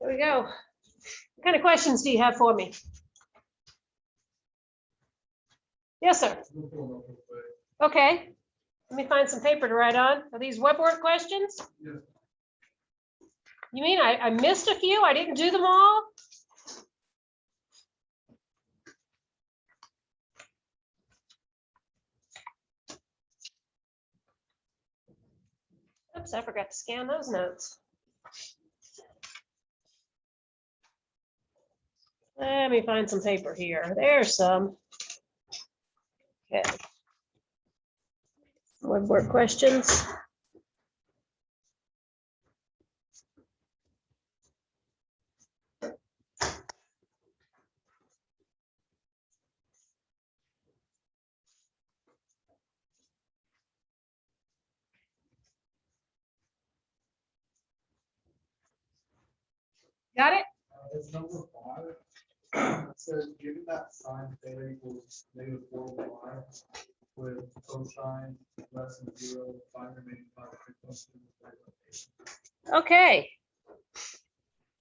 There we go. What kind of questions do you have for me? Yes, sir. Okay. Let me find some paper to write on. Are these web work questions? Yes. You mean I missed a few? I didn't do them all? Oops, I forgot to scan those notes. Let me find some paper here. There's some. Okay. Web work questions. Got it? It's number 5. It says, given that sine theta equals -4y with cosine less than 0, find remaining frequency. Okay.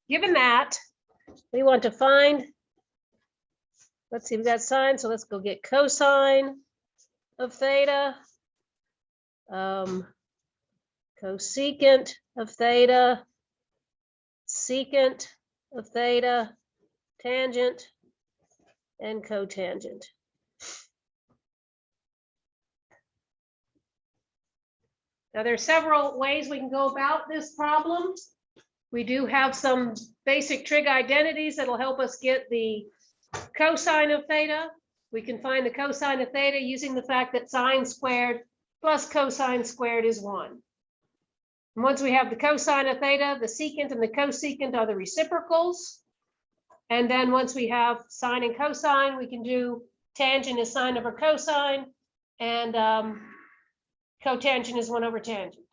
Given that, we want to find, let's see, we got sine, so let's go get cosine of theta, cosecant of theta, secant of theta, tangent, and cotangent. Now, there are several ways we can go about this problem. We do have some basic trig identities that'll help us get the cosine of theta. We can find the cosine of theta using the fact that sine squared plus cosine squared is 1. And once we have the cosine of theta, the secant and the cosecant are the reciprocals. And then once we have sine and cosine, we can do tangent is sine over cosine, and cotangent is 1 over tangent.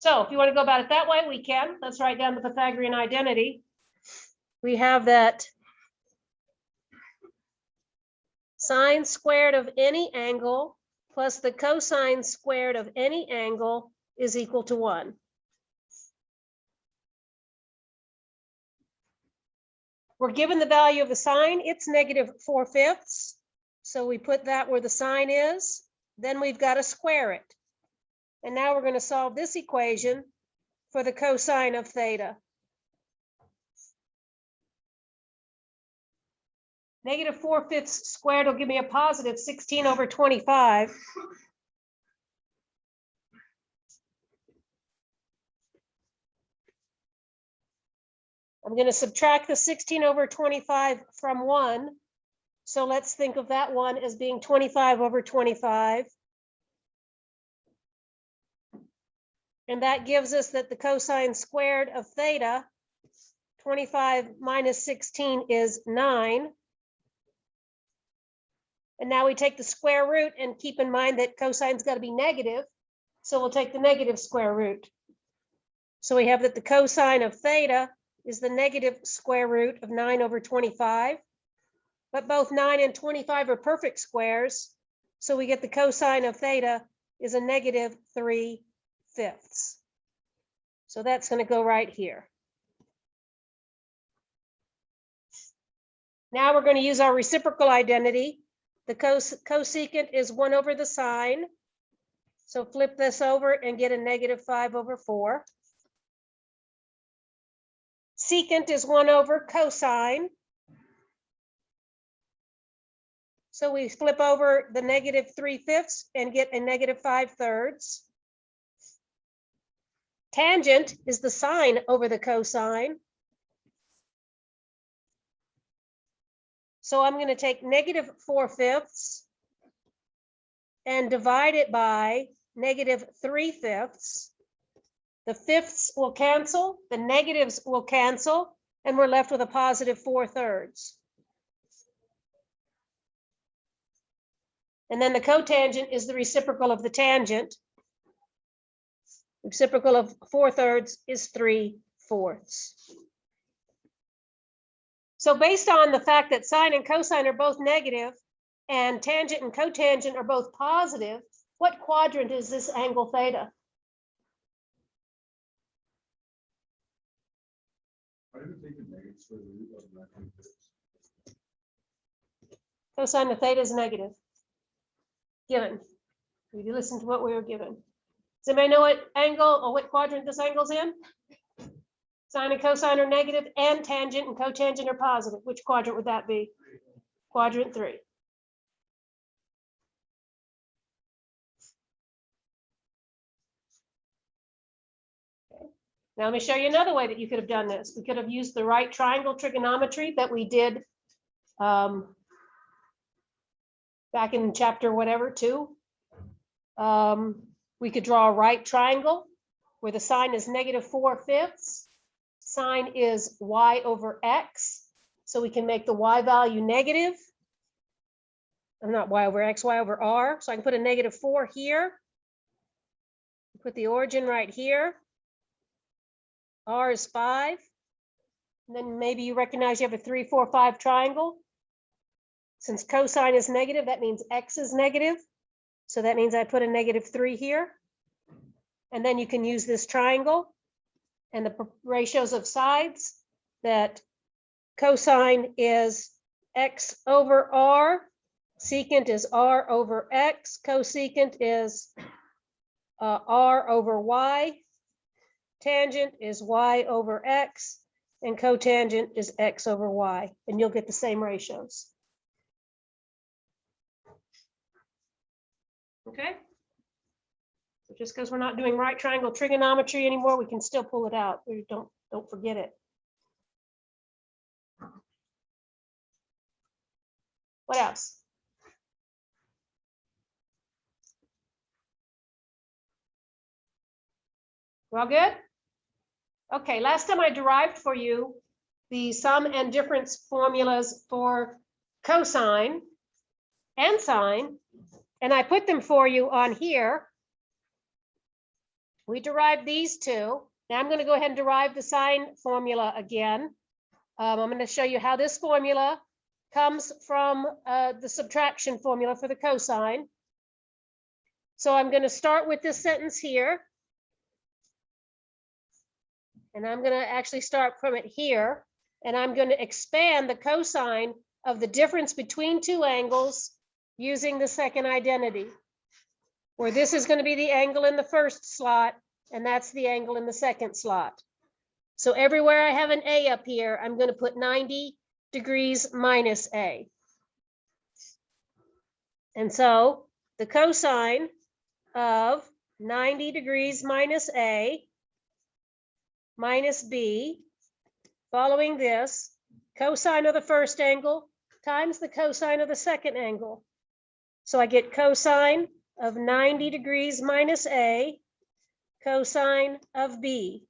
So if you want to go about it that way, we can. Let's write down the Pythagorean identity. We have that sine squared of any angle plus the cosine squared of any angle is equal to 1. We're given the value of the sine. It's -4/5. So we put that where the sine is. Then we've got to square it. And now we're going to solve this equation for the cosine of theta. -4/5 squared will give me a positive 16 over 25. I'm going to subtract the 16 over 25 from 1. So let's think of that one as being 25 over 25. And that gives us that the cosine squared of theta, 25 minus 16 is 9. And now we take the square root, and keep in mind that cosine's got to be negative. So we'll take the negative square root. So we have that the cosine of theta is the negative square root of 9 over 25. But both 9 and 25 are perfect squares. So we get the cosine of theta is a -3/5. So that's going to go right here. Now we're going to use our reciprocal identity. The cosecant is 1 over the sine. So flip this over and get a -5 over 4. Secant is 1 over cosine. So we flip over the -3/5 and get a -5/3. Tangent is the sine over the cosine. So I'm going to take -4/5 and divide it by -3/5. The fifths will cancel, the negatives will cancel, and we're left with a positive 4/3. And then the cotangent is the reciprocal of the tangent. Reciprocal of 4/3 is 3/4. So based on the fact that sine and cosine are both negative and tangent and cotangent are both positive, what quadrant is this angle theta? Why do we take a negative square root of 96? Cosine of theta is negative. Given. We listen to what we were given. Does anybody know what angle or what quadrant this angle's in? Sine and cosine are negative, and tangent and cotangent are positive. Which quadrant would that be? Quadrant 3. Okay. Now let me show you another way that you could have done this. We could have used the right triangle trigonometry that we did back in chapter whatever, 2. We could draw a right triangle where the sine is -4/5. Sine is y over x. So we can make the y value negative. I'm not y over x, y over r. So I can put a -4 here. Put the origin right here. R is 5. And then maybe you recognize you have a 3, 4, 5 triangle. Since cosine is negative, that means x is negative. So that means I put a -3 here. And then you can use this triangle and the ratios of sides, that cosine is x over r, secant is r over x, cosecant is r over y, tangent is y over x, and cotangent is x over y, and you'll get the same ratios. Okay? So just because we're not doing right triangle trigonometry anymore, we can still pull it out. We don't forget it. What else? We're all good? Okay, last time I derived for you the sum and difference formulas for cosine and sine, and I put them for you on here. We derived these two. Now I'm going to go ahead and derive the sine formula again. I'm going to show you how this formula comes from the subtraction formula for the cosine. So I'm going to start with this sentence here. And I'm going to actually start from it here. And I'm going to expand the cosine of the difference between two angles using the second identity, where this is going to be the angle in the first slot, and that's the angle in the second slot. So everywhere I have an A up here, I'm going to put 90 degrees minus A. And so the cosine of 90 degrees minus A minus B, following this, cosine of the first angle times the cosine of the second angle. So I get cosine of 90 degrees minus A, cosine of B.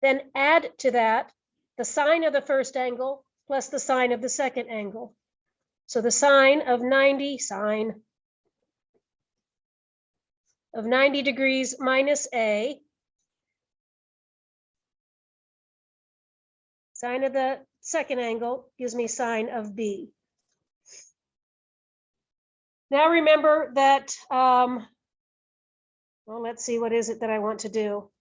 Then add to that the sine of the first angle plus the sine of the second angle. So the sine of 90 degrees minus A, sine of the second angle gives me sine of B. Now remember that, well, let's see, what is it that I want to do?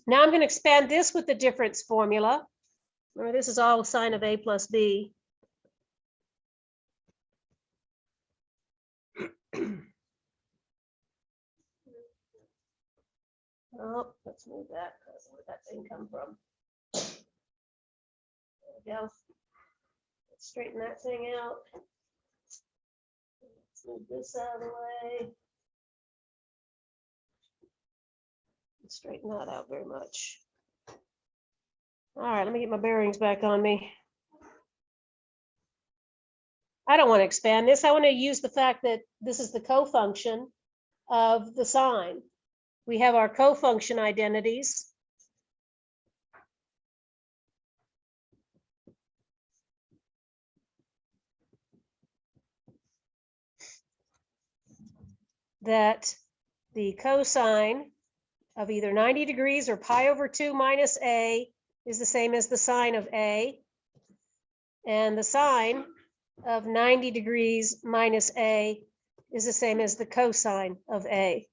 Now I'm going to expand this with the difference formula. Remember, this is all sine of A plus B. Oh, let's move that. That's where that thing come from. There we go. Let's straighten that thing out. Let's move this out of the way. Let's straighten that out very much. All right, let me get my bearings back on me. I don't want to expand this. I want to use the fact that this is the cofunction of the sine. We have our cofunction identities. That the cosine of either 90 degrees or pi over 2 minus A is the same as the sine of A. And the sine of 90 degrees minus A is the same as the cosine of A.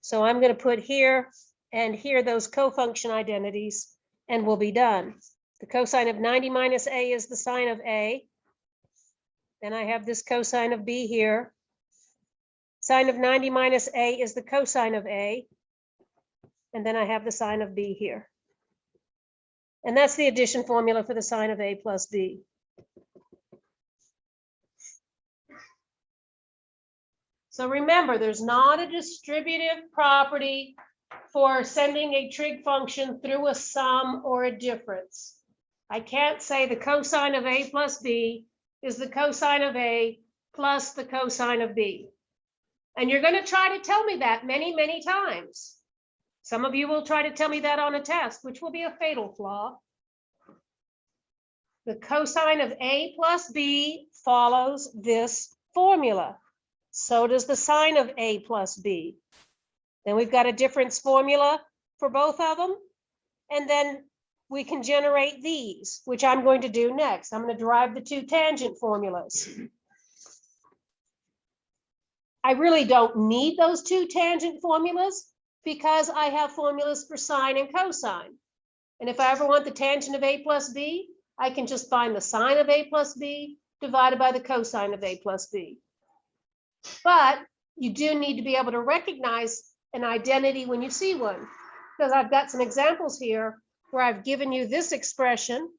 So I'm going to put here and here those cofunction identities, and we'll be done. The cosine of 90 minus a is the sine of a. Then I have this cosine of b here. Sine of 90 minus a is the cosine of a. And then I have the sine of b here. And that's the addition formula for the sine of a plus b. So remember, there's not a distributive property for sending a trig function through a sum or a difference. I can't say the cosine of a plus b is the cosine of a plus the cosine of b. And you're going to try to tell me that many, many times. Some of you will try to tell me that on a test, which will be a fatal flaw. The cosine of a plus b follows this formula. So does the sine of a plus b. Then we've got a difference formula for both of them. And then we can generate these, which I'm going to do next. I'm going to derive the two tangent formulas. I really don't need those two tangent formulas because I have formulas for sine and cosine. And if I ever want the tangent of a plus b, I can just find the sine of a plus b divided by the cosine of a plus b. But you do need to be able to recognize an identity when you see one, because I've got some examples here where I've given you this expression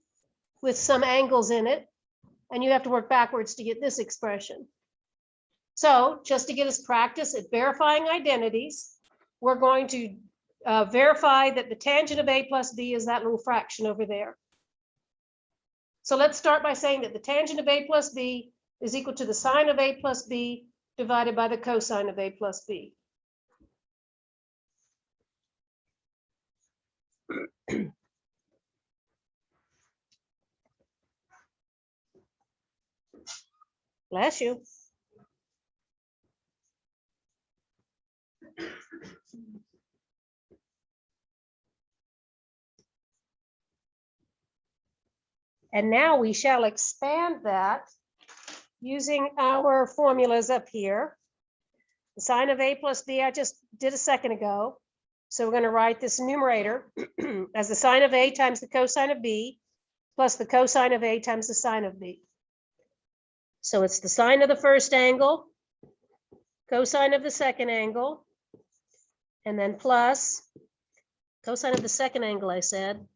with some angles in it, and you have to work backwards to get this expression. So just to get us practice at verifying identities, we're going to verify that the tangent of a plus b is that little fraction over there. So let's start by saying that the tangent of a plus b is equal to the sine of a plus b divided by the cosine of a plus b. Bless you. And now we shall expand that using our formulas up here. The sine of a plus b I just did a second ago. So we're going to write this numerator as the sine of a times the cosine of b plus the cosine of a times the sine of b. So it's the sine of the first angle, cosine of the second angle, and then plus cosine of the second angle, I said,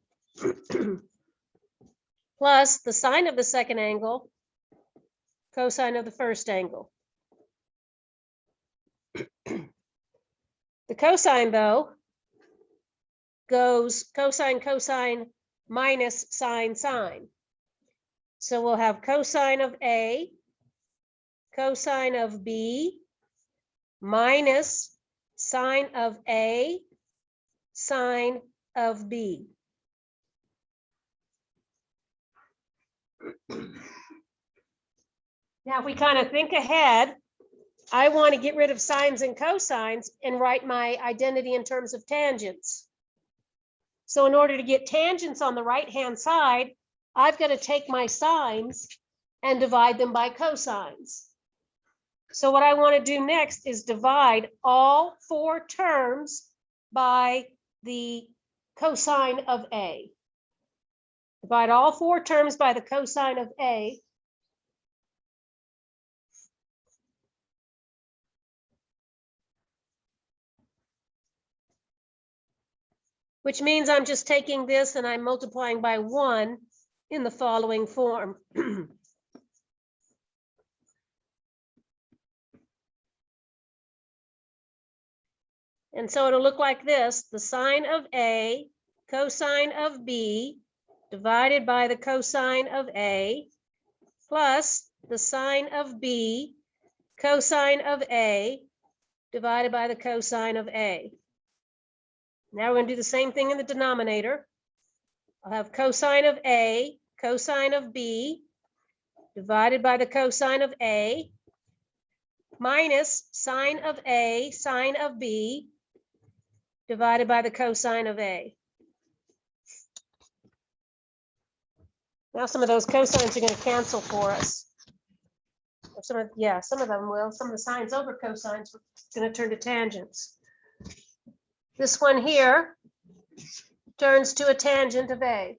plus the sine of the second angle, cosine of the first angle. The cosine, though, goes cosine, cosine minus sine, sine. So we'll have cosine of A, cosine of B, minus sine of A, sine of B. Now, if we kind of think ahead, I want to get rid of sines and cosines and write my identity in terms of tangents. So in order to get tangents on the right-hand side, I've got to take my sines and divide them by cosines. So what I want to do next is divide all four terms by the cosine of A. Divide all four terms by the cosine of A. Which means I'm just taking this and I'm multiplying by 1 in the following form. And so it'll look like this: the sine of A, cosine of B, divided by the cosine of A, plus the sine of B, cosine of A, divided by the cosine of A. Now we're going to do the same thing in the denominator. I'll have cosine of A, cosine of B, divided by the cosine of A, minus sine of A, sine of B, divided by the cosine of A. Now some of those cosines are going to cancel for us. Or some of them will. Some of the sines over cosines are going to turn to tangents. This one here turns to a tangent of A.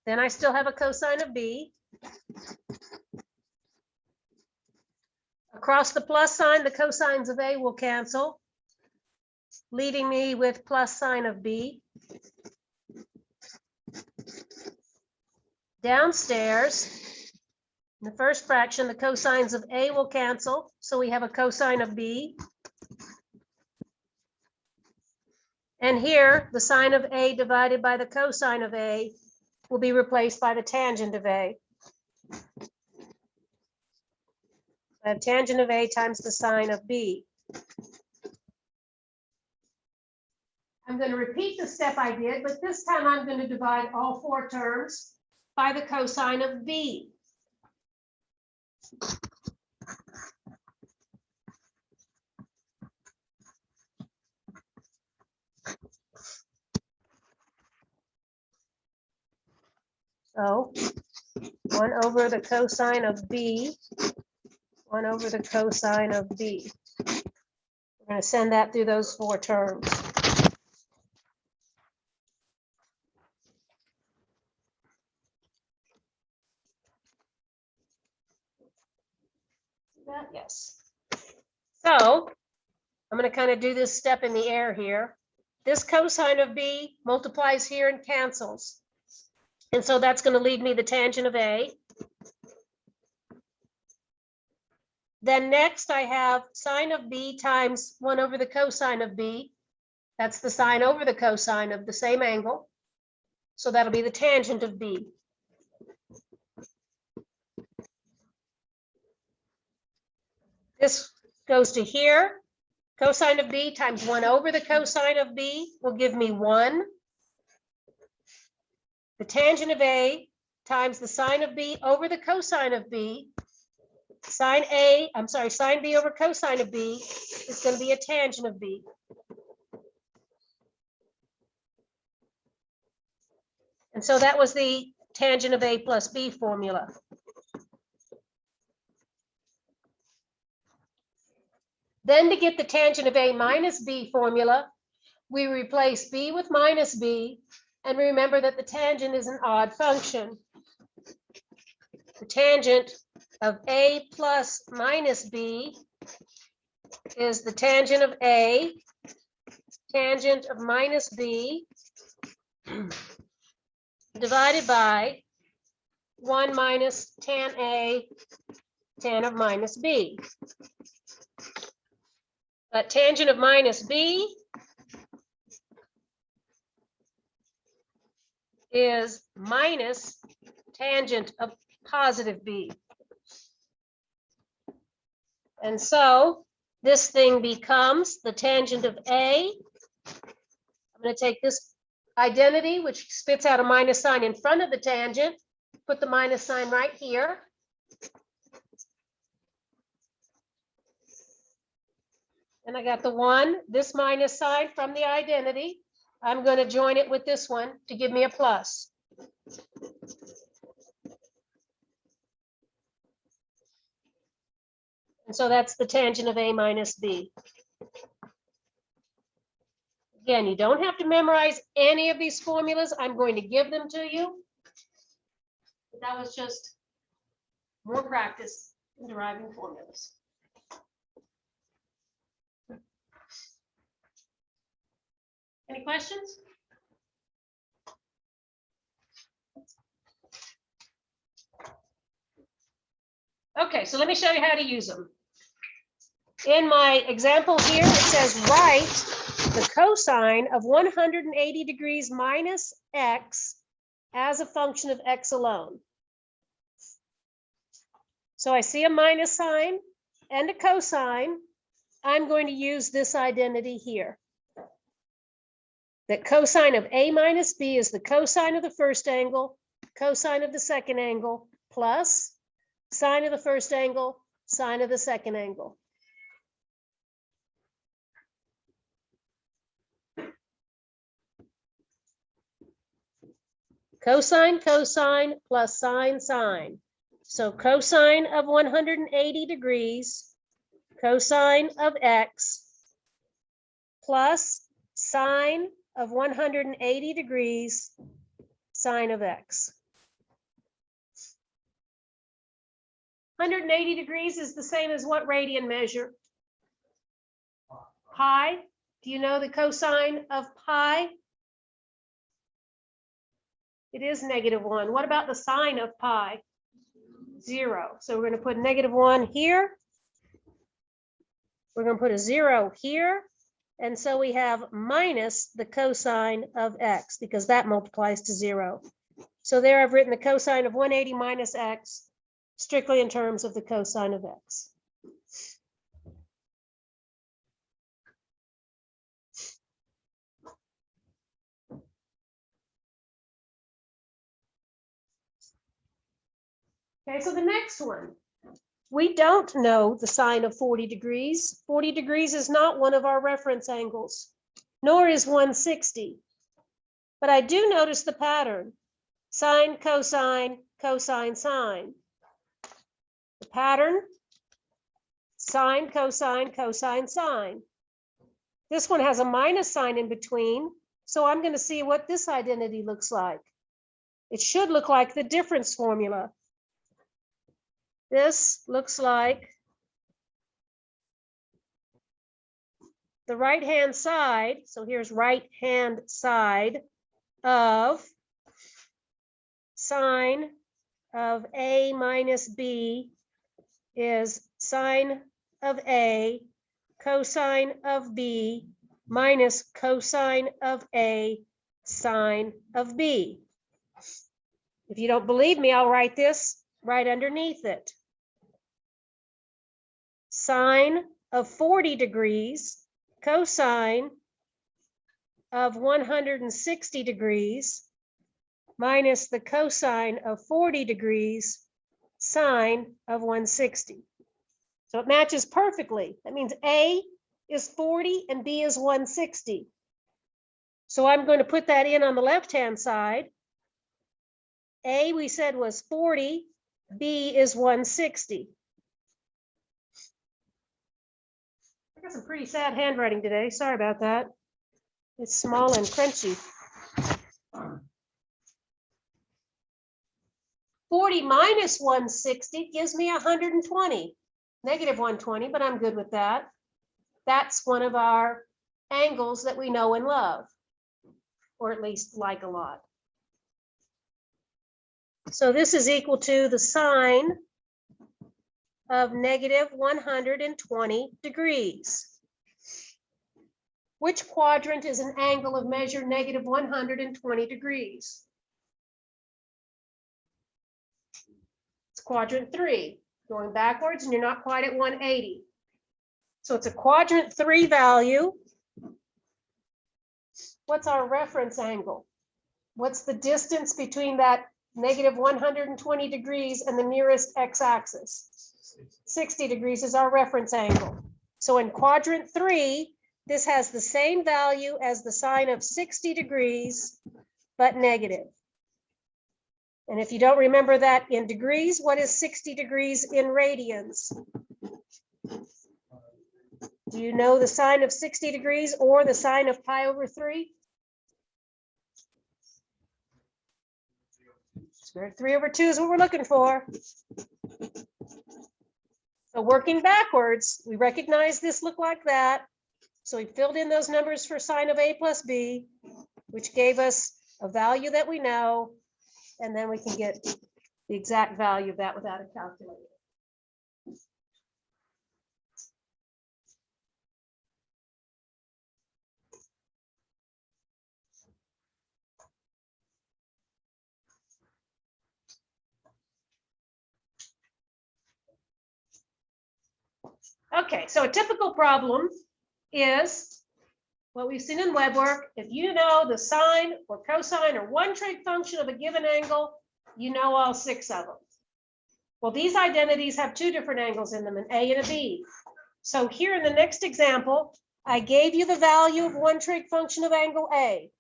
Then I still have a cosine of B. Across the plus sign, the cosines of A will cancel, leaving me with plus sine of B. Downstairs, in the first fraction, the cosines of A will cancel, so we have a cosine of B. And here, the sine of A divided by the cosine of A will be replaced by the tangent of A. I have tangent of A times the sine of B. I'm going to repeat the step I did, but this time I'm going to divide all four terms by the cosine of B. So 1 over the cosine of B, 1 over the cosine of B. We're going to send that through those four terms. Yes. So I'm going to kind of do this step in the air here. This cosine of B multiplies here and cancels. And so that's going to leave me the tangent of A. Then next I have sine of B times 1 over the cosine of B. That's the sine over the cosine of the same angle. So that'll be the tangent of B. This goes to here. Cosine of B times 1 over the cosine of B will give me 1. The tangent of A times the sine of B over the cosine of B. Sine B over cosine of B is going to be a tangent of B. And so that was the tangent of A plus B formula. Then to get the tangent of A minus B formula, we replace B with minus B, and remember that the tangent is an odd function. The tangent of A plus minus B is the tangent of A, tangent of minus B, divided by 1 minus tan A, tan of minus B. But tangent of minus B is minus tangent of positive B. And so this thing becomes the tangent of A. I'm going to take this identity, which spits out a minus sign in front of the tangent, put the minus sign right here. And I got the 1, this minus sign from the identity. I'm going to join it with this one to give me a plus. And so that's the tangent of A minus B. Again, you don't have to memorize any of these formulas. I'm going to give them to you. But that was just more practice in deriving formulas. Any questions? Okay, so let me show you how to use them. In my example here, it says write the cosine of 180 degrees minus x as a function of x alone. So I see a minus sign and a cosine. I'm going to use this identity here. That cosine of A minus B is the cosine of the first angle, cosine of the second angle, plus sine of the first angle, sine of the second angle. Cosine, cosine, plus sine, sine. So cosine of 180 degrees, cosine of x, plus sine of 180 degrees, sine of x. 180 degrees is the same as what radian measure? Pi. Do you know the cosine of pi? It is -1. What about the sine of pi? 0. So we're going to put -1 here. We're going to put a 0 here. And so we have minus the cosine of x because that multiplies to 0. So there I've written the cosine of 180 minus x strictly in terms of the cosine of x. Okay, so the next one. We don't know the sine of 40 degrees. 40 degrees is not one of our reference angles, nor is 160. But I do notice the pattern. Sine, cosine, cosine, sine. The pattern, sine, cosine, cosine, sine. This one has a minus sign in between, so I'm going to see what this identity looks like. It should look like the difference formula. This looks like the right-hand side. So here's right-hand side of sine of A minus B is sine of A, cosine of B minus cosine of A, sine of B. If you don't believe me, I'll write this right underneath it. Sine of 40 degrees, cosine of 160 degrees, minus the cosine of 40 degrees, sine of 160. So it matches perfectly. That means A is 40 and B is 160. So I'm going to put that in on the left-hand side. A, we said, was 40. B is 160. I got some pretty sad handwriting today. Sorry about that. It's small and crunchy. 40 minus 160 gives me 120. -120, but I'm good with that. That's one of our angles that we know and love, or at least like a lot. So this is equal to the sine of -120 degrees. Which quadrant is an angle of measure -120 degrees? It's quadrant 3. Going backwards, and you're not quite at 180. So it's a quadrant 3 value. What's our reference angle? What's the distance between that -120 degrees and the nearest x-axis? 60 degrees is our reference angle. So in quadrant 3, this has the same value as the sine of 60 degrees, but negative. And if you don't remember that in degrees, what is 60 degrees in radians? Do you know the sine of 60 degrees or the sine of pi over 3? Square 3 over 2 is what we're looking for. So working backwards, we recognize this looked like that. So we filled in those numbers for sine of A plus B, which gave us a value that we know, and then we can get the exact value of that without a calculator. Okay, so a typical problem is what we've seen in web work. If you know the sine or cosine or one trig function of a given angle, you know all 6 of them. Well, these identities have 2 different angles in them, an A and a B. So here in the next example, I gave you the value of one trig function of angle A.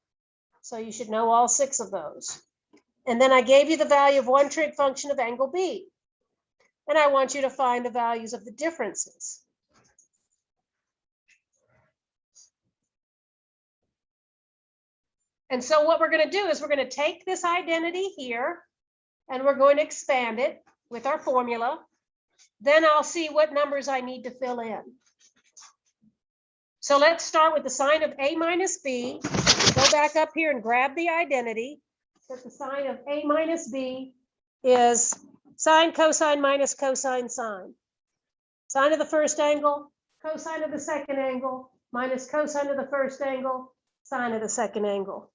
So you should know all 6 of those. And then I gave you the value of one trig function of angle B. and I want you to find the values of the differences. And so what we're going to do is we're going to take this identity here and we're going to expand it with our formula. Then I'll see what numbers I need to fill in. So let's start with the sine of a minus b. Go back up here and grab the identity. That the sine of a minus b is sine cosine minus cosine sine. Sine of the first angle, cosine of the second angle, minus cosine of the first angle, sine of the second angle.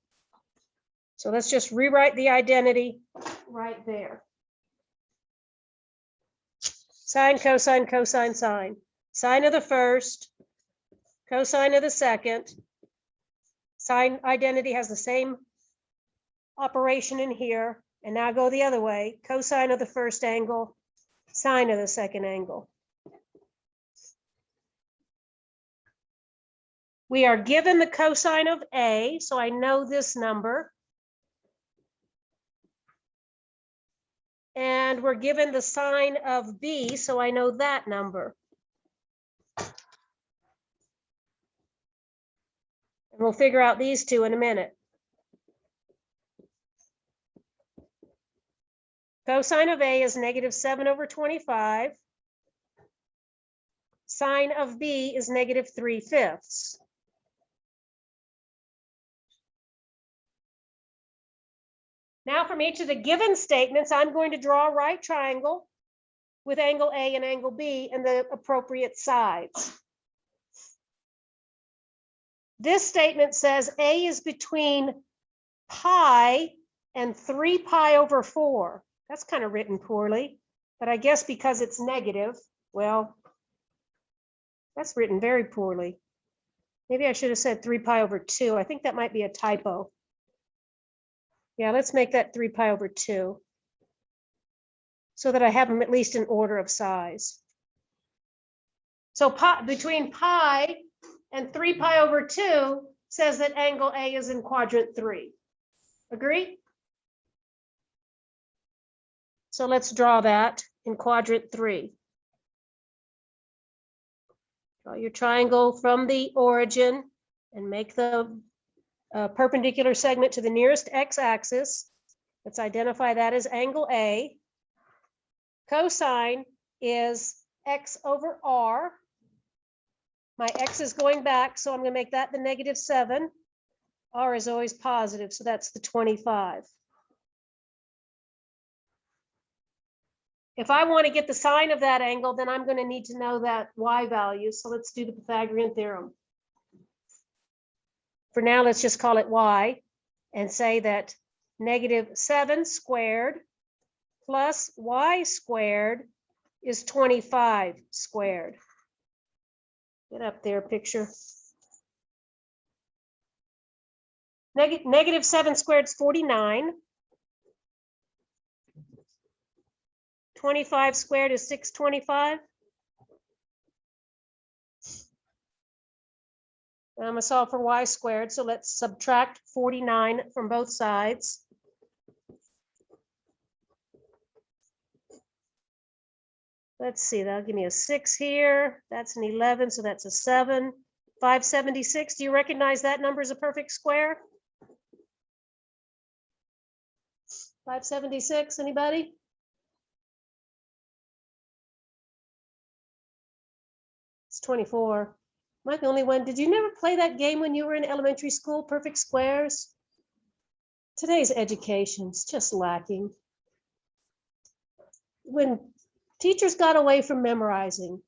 So let's just rewrite the identity right there. Sine, cosine, cosine, sine. Sine of the first, cosine of the second. Sine identity has the same operation in here. And now go the other way. Cosine of the first angle, sine of the second angle. We are given the cosine of A, so I know this number. And we're given the sine of B, so I know that number. And we'll figure out these two in a minute. Cosine of A is -7/25. Sine of B is -3/5. Now from each of the given statements, I'm going to draw a right triangle with angle A and angle B and the appropriate sides. This statement says A is between pi and 3 pi over 4. That's kind of written poorly, but I guess because it's negative, well, that's written very poorly. Maybe I should have said 3 pi over 2. I think that might be a typo. Yeah, let's make that 3 pi over 2 so that I have them at least in order of size. So between pi and 3 pi over 2 says that angle A is in quadrant 3. Agree? So let's draw that in quadrant 3. Draw your triangle from the origin and make the perpendicular segment to the nearest x-axis. Let's identify that as angle A. Cosine is x over r. My x is going back, so I'm going to make that the -7. R is always positive, so that's the 25. If I want to get the sine of that angle, then I'm going to need to know that y value. So let's do the Pythagorean theorem. For now, let's just call it y and say that -7 squared plus y squared is 25 squared. Get up there, picture. -7 squared is 49. 25 squared is 625. I'm going to solve for y squared, so let's subtract 49 from both sides. Let's see, that'll give me a 6 here. That's an 11, so that's a 7. 576, do you recognize that number as a perfect square? 576, anybody? It's 24. Am I the only one? Did you never play that game when you were in elementary school, perfect squares? Today's education's just lacking. When teachers got away from memorizing,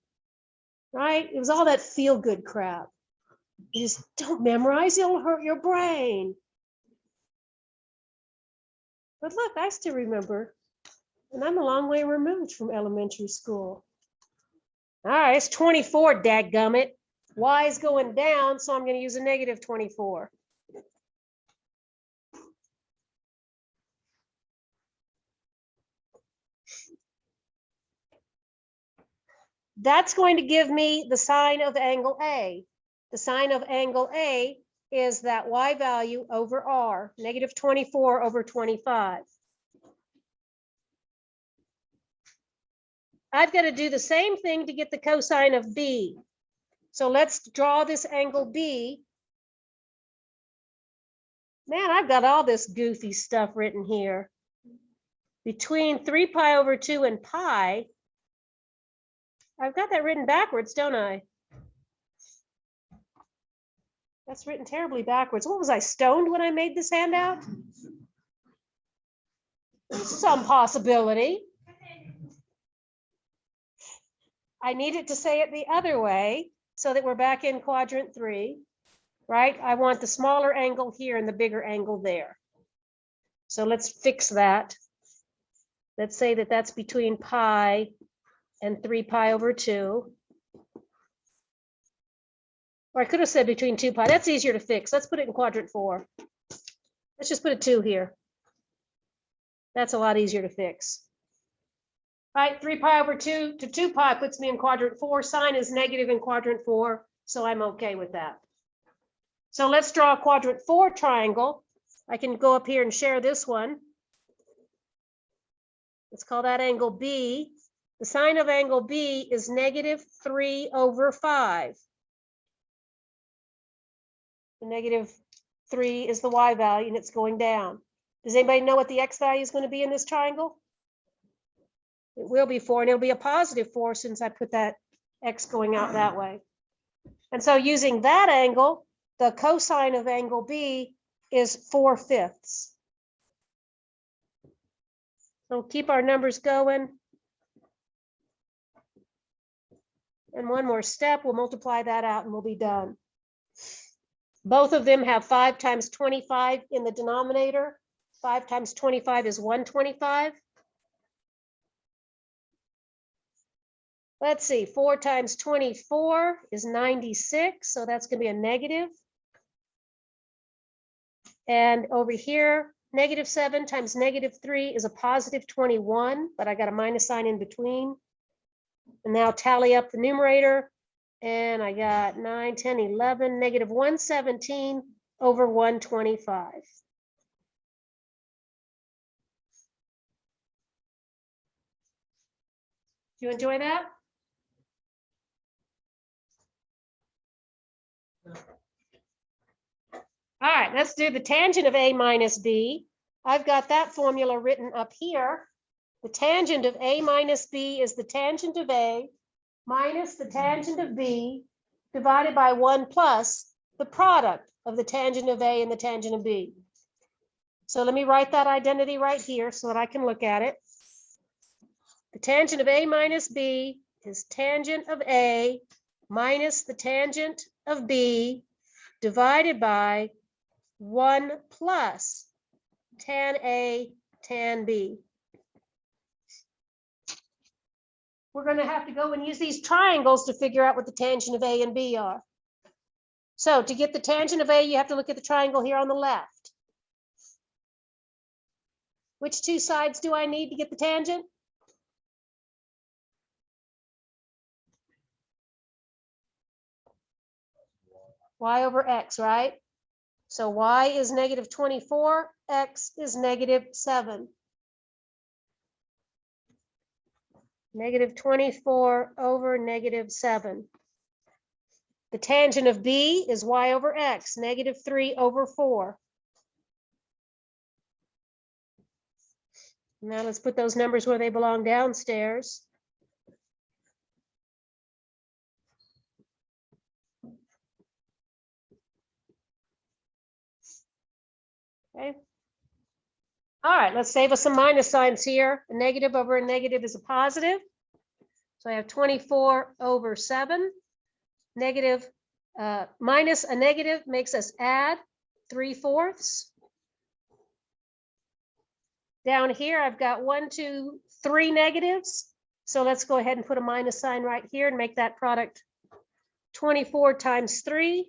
right? It was all that feel-good crap. You just don't memorize, it'll hurt your brain. But look, I still remember, and I'm a long way removed from elementary school. All right, it's 24, dadgummit. Y is going down, so I'm going to use a -24. That's going to give me the sine of angle A. The sine of angle A is that y value over r, -24 over 25. I've got to do the same thing to get the cosine of B. So let's draw this angle B. Man, I've got all this goofy stuff written here. Between 3 pi over 2 and pi, I've got that written backwards, don't I? That's written terribly backwards. What was I, stoned when I made this handout? Some possibility. I needed to say it the other way so that we're back in quadrant 3, right? I want the smaller angle here and the bigger angle there. So let's fix that. Let's say that that's between pi and 3 pi over 2. Or I could have said between 2 pi. That's easier to fix. Let's put it in quadrant 4. Let's just put a 2 here. That's a lot easier to fix. Right, 3 pi over 2 to 2 pi puts me in quadrant 4. Sine is negative in quadrant 4, so I'm okay with that. So let's draw a quadrant 4 triangle. I can go up here and share this one. Let's call that angle B. The sine of angle B is negative 3 over 5. The negative 3 is the y value, and it's going down. Does anybody know what the x value is going to be in this triangle? It will be 4, and it'll be a positive 4 since I put that x going out that way. And so using that angle, the cosine of angle B is 4/5. So keep our numbers going. And one more step, we'll multiply that out and we'll be done. Both of them have 5 times 25 in the denominator. 5 times 25 is 125. Let's see, 4 times 24 is 96, so that's going to be a negative. And over here, negative 7 times negative 3 is a positive 21, but I got a minus sign in between. And now tally up the numerator, and I got 9, 10, 11, negative 117 over 125. Do you enjoy that? All right, let's do the tangent of A minus B. I've got that formula written up here. The tangent of A minus B is the tangent of A minus the tangent of B divided by 1 plus the product of the tangent of A and the tangent of B. So let me write that identity right here so that I can look at it. The tangent of A minus B is tangent of A minus the tangent of B divided by 1 plus tan A tan B. We're going to have to go and use these triangles to figure out what the tangent of A and B are. So to get the tangent of A, you have to look at the triangle here on the left. Which 2 sides do I need to get the tangent? Y over X, right? So Y is negative 24, X is negative 7. Negative 24 over negative 7. The tangent of B is Y over X, negative 3 over 4. Now let's put those numbers where they belong downstairs. Okay. All right, let's save us some minus signs here. A negative over a negative is a positive. So I have 24 over 7. Negative minus a negative makes us add 3/4. Down here, I've got 1, 2, 3 negatives. So let's go ahead and put a minus sign right here and make that product 24 times 3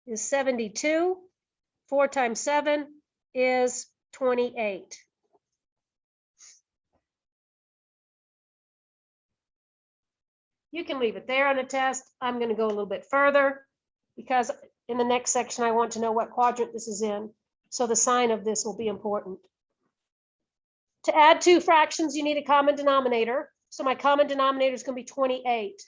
is 72. 4 times 7 is 28. You can leave it there on the test. I'm going to go a little bit further because in the next section, I want to know what quadrant this is in. So the sign of this will be important. To add 2 fractions, you need a common denominator. So my common denominator is going to be 28.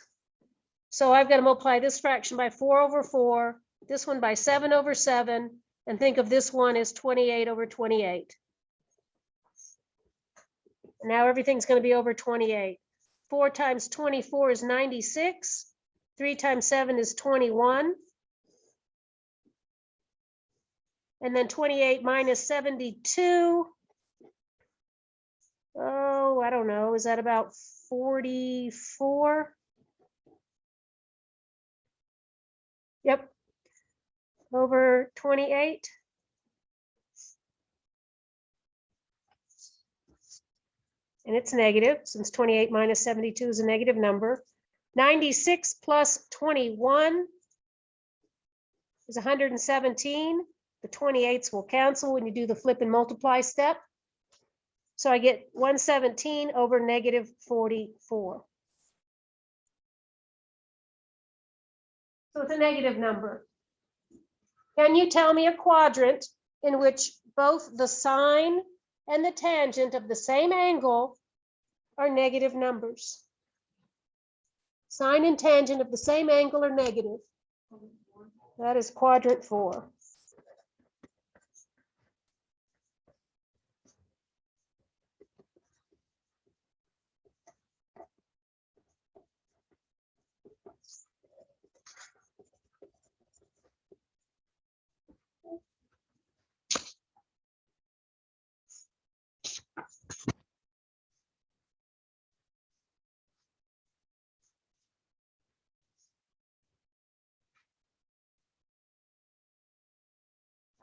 So I've got to multiply this fraction by 4 over 4, this one by 7 over 7, and think of this one as 28 over 28. And now everything's going to be over 28. 4 times 24 is 96. 3 times 7 is 21. And then 28 minus 72. Oh, I don't know. Is that about 44? Yep. Over 28. And it's negative, since 28 minus 72 is a negative number. 96 plus 21 is 117. The 28s will cancel when you do the flip and multiply step. So I get 117 over negative 44. So it's a negative number. Can you tell me a quadrant in which both the sine and the tangent of the same angle are negative numbers? Sine and tangent of the same angle are negative. That is quadrant 4.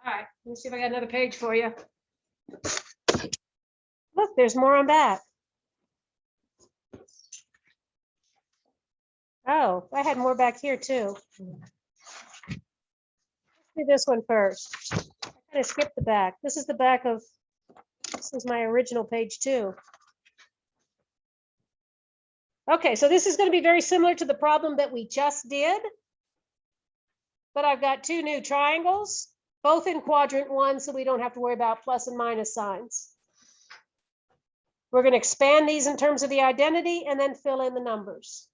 All right, let me see if I got another page for you. Look, there's more on that. Oh, I had more back here too. Let's do this one first. I kind of skipped the back. This is the back of, this is my original page 2. Okay, so this is going to be very similar to the problem that we just did. But I've got 2 new triangles, both in quadrant 1, so we don't have to worry about plus and minus signs. We're going to expand these in terms of the identity and then fill in the numbers.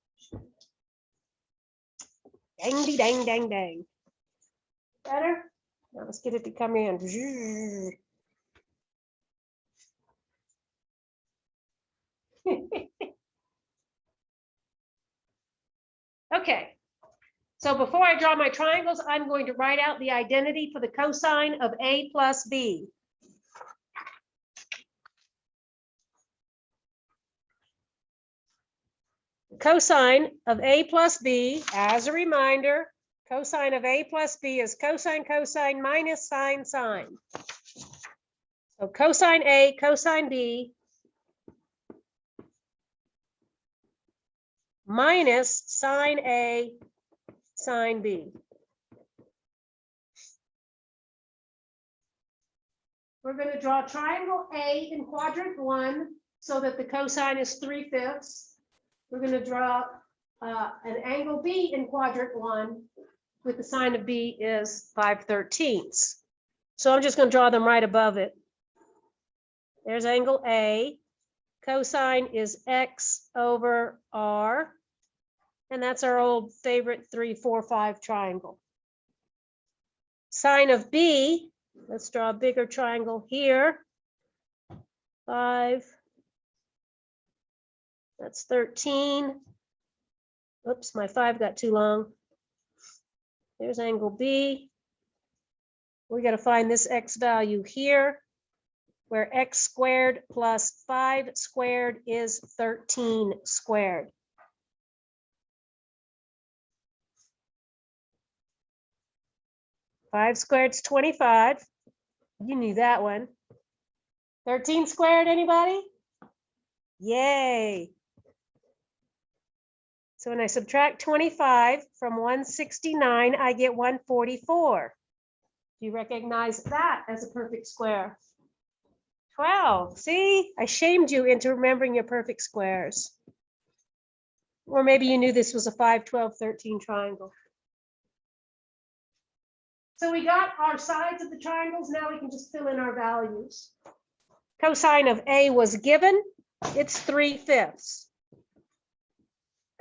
Dang, dang, dang, dang. Better? Now let's get it to come in. Okay. So before I draw my triangles, I'm going to write out the identity for the cosine of A plus B. Cosine of A plus B, as a reminder, cosine of A plus B is cosine, cosine minus sine, sine. So cosine A, cosine B minus sine A, sine B. We're going to draw triangle A in quadrant 1 so that the cosine is 3/5. We're going to draw an angle B in quadrant 1 with the sine of B is 5/13. So I'm just going to draw them right above it. There's angle A. Cosine is X over R. And that's our old favorite 3, 4, 5 triangle. Sine of B, let's draw a bigger triangle here. 5. That's 13. Oops, my 5 got too long. There's angle B. We got to find this X value here, where X squared plus 5 squared is 13 squared. Five squared is 25. You knew that one. 13 squared, anybody? Yay. So when I subtract 25 from 169, I get 144. Do you recognize that as a perfect square? 12. See, I shamed you into remembering your perfect squares. Or maybe you knew this was a 5, 12, 13 triangle. So we got our sides of the triangles. Now we can just fill in our values. Cosine of A was given. It's 3/5.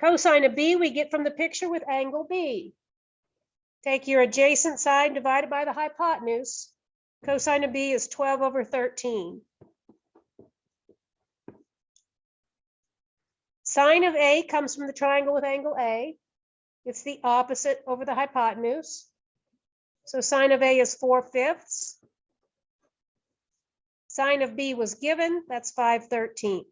Cosine of B we get from the picture with angle B. Take your adjacent side divided by the hypotenuse. Cosine of B is 12 over 13. Sine of A comes from the triangle with angle A. It's the opposite over the hypotenuse. So sine of A is 4/5. Sine of B was given, that's 5/13.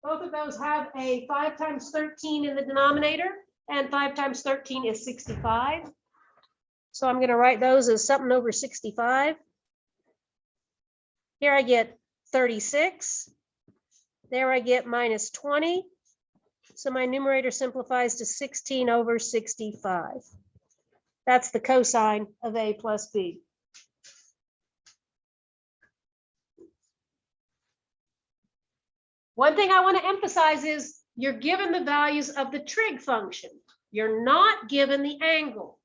Both of those have a 5 times 13 in the denominator, and 5 times 13 is 65. So I'm going to write those as something over 65. Here I get 36. There I get minus 20. So my numerator simplifies to 16 over 65. That's the cosine of A plus B. One thing I want to emphasize is you're given the values of the trig function. You're not given the angle.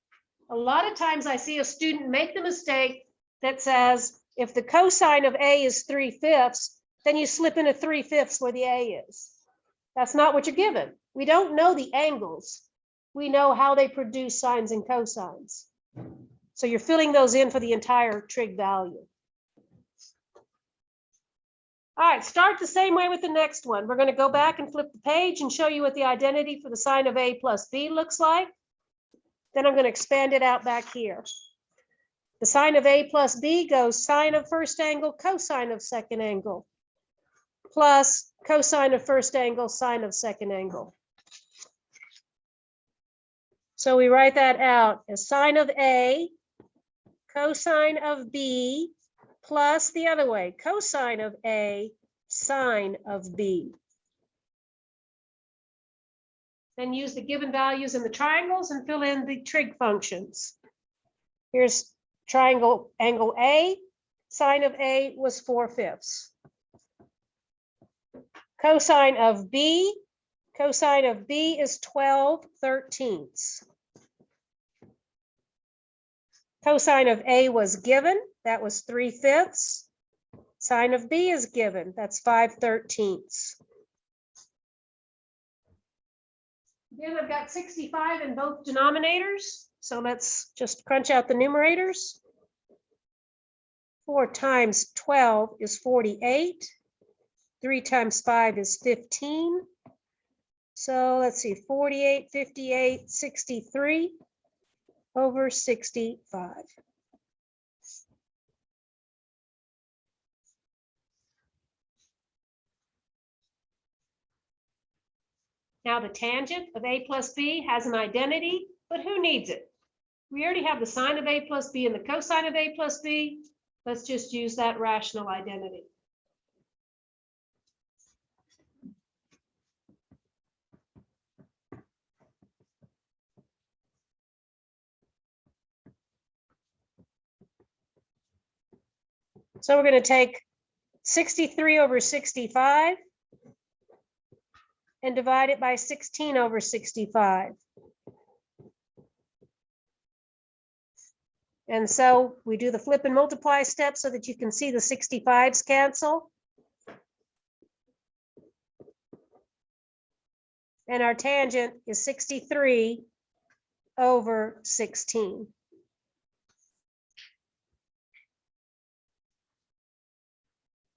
A lot of times I see a student make the mistake that says, if the cosine of A is 3/5, then you slip in a 3/5 where the A is. That's not what you're given. We don't know the angles. We know how they produce sines and cosines. So you're filling those in for the entire trig value. All right, start the same way with the next one. We're going to go back and flip the page and show you what the identity for the sine of A plus B looks like. Then I'm going to expand it out back here. The sine of A plus B goes sine of first angle, cosine of second angle, plus cosine of first angle, sine of second angle. So we write that out as sine of A, cosine of B, plus the other way, cosine of A, sine of B. Then use the given values in the triangles and fill in the trig functions. Here's triangle angle A, sine of A was 4/5. Cosine of B is 12/13. Cosine of A was given, that was 3/5. Sine of B is given, that's 5/13. Then I've got 65 in both denominators, so let's just crunch out the numerators. 4 times 12 is 48. 3 times 5 is 15. So let's see, 48, 58, 63 over 65. Now the tangent of A plus B has an identity, but who needs it? We already have the sine of A plus B and the cosine of A plus B. Let's just use that rational identity. So we're going to take 63 over 65 and divide it by 16 over 65. And so we do the flip and multiply step so that you can see the 65s cancel. And our tangent is 63 over 16.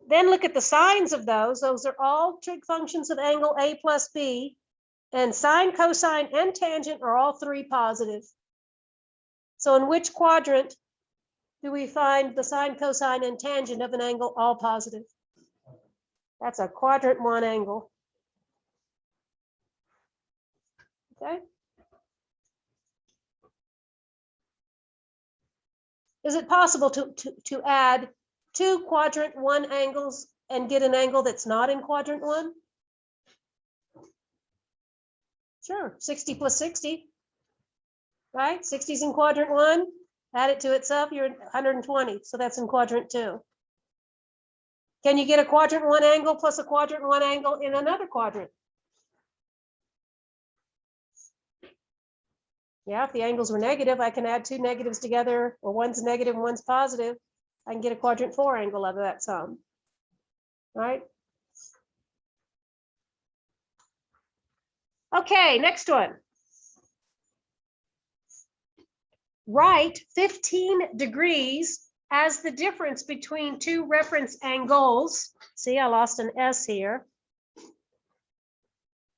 Then look at the sines of those. Those are all trig functions of angle A plus B. And sine, cosine, and tangent are all three positive. So in which quadrant do we find the sine, cosine, and tangent of an angle all positive? That's a quadrant 1 angle. Okay. Is it possible to add 2 quadrant 1 angles and get an angle that's not in quadrant 1? Sure, 60 plus 60, right? 60 is in quadrant 1, add it to itself, you're at 120, so that's in quadrant 2. Can you get a quadrant 1 angle plus a quadrant 1 angle in another quadrant? Yeah, if the angles were negative, I can add 2 negatives together, or one's negative and one's positive. I can get a quadrant 4 angle out of that sum, right? Okay, next one. Write 15 degrees as the difference between two reference angles. See, I lost an S here.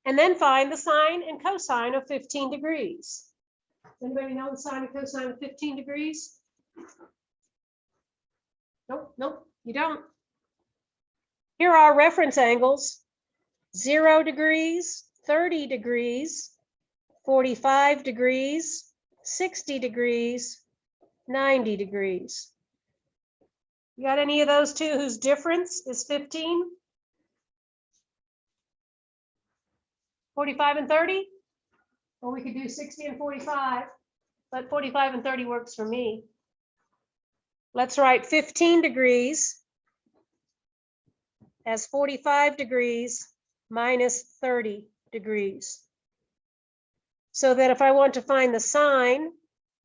And then find the sine and cosine of 15 degrees. Anybody know the sine and cosine of 15 degrees? Nope, nope, you don't. Here are reference angles: 0 degrees, 30 degrees, 45 degrees, 60 degrees, 90 degrees. You got any of those two whose difference is 15? 45 and 30? Or we could do 60 and 45, but 45 and 30 works for me. Let's write 15 degrees as 45 degrees minus 30 degrees. So that if I want to find the sine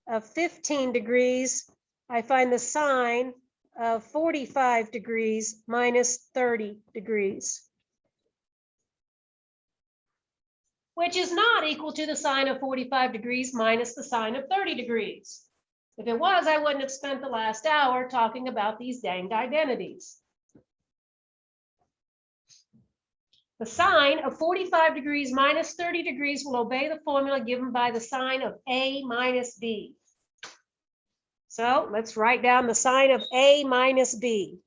of 15 degrees, I find the sine of 45 degrees minus 30 degrees. Which is not equal to the sine of 45 degrees minus the sine of 30 degrees. If it was, I wouldn't have spent the last hour talking about these danged identities. The sine of 45 degrees minus 30 degrees will obey the formula given by the sine of A minus B. So let's write down the sine of A minus B.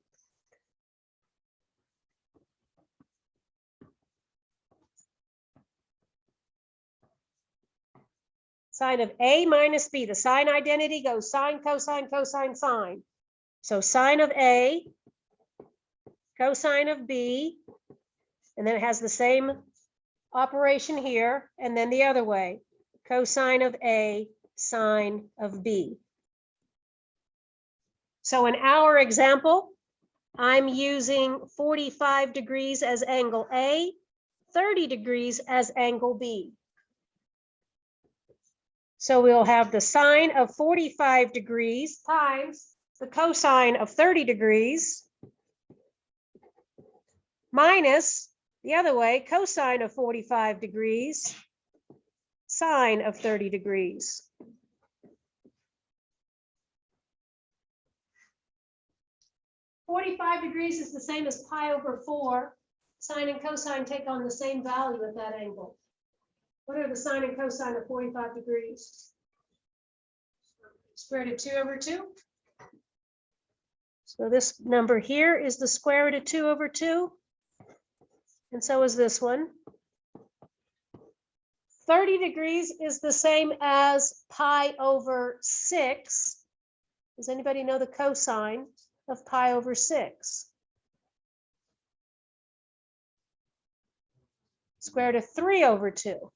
Sine of A minus B. The sine identity goes sine, cosine, cosine, sine. So sine of A, cosine of B, and then it has the same operation here, and then the other way, cosine of A, sine of B. So in our example, I'm using 45 degrees as angle A, 30 degrees as angle B. So we'll have the sine of 45 degrees times the cosine of 30 degrees minus the other way, cosine of 45 degrees, sine of 30 degrees. (45 degrees is the same as pi over 4. Sine and cosine take on the same value at that angle. What are the sine and cosine of 45 degrees? Square root of 2 over 2. So this number here is the square root of 2 over 2. And so is this one. 30 degrees is the same as pi over 6. Does anybody know the cosine of pi over 6? Square root of 3 over 2.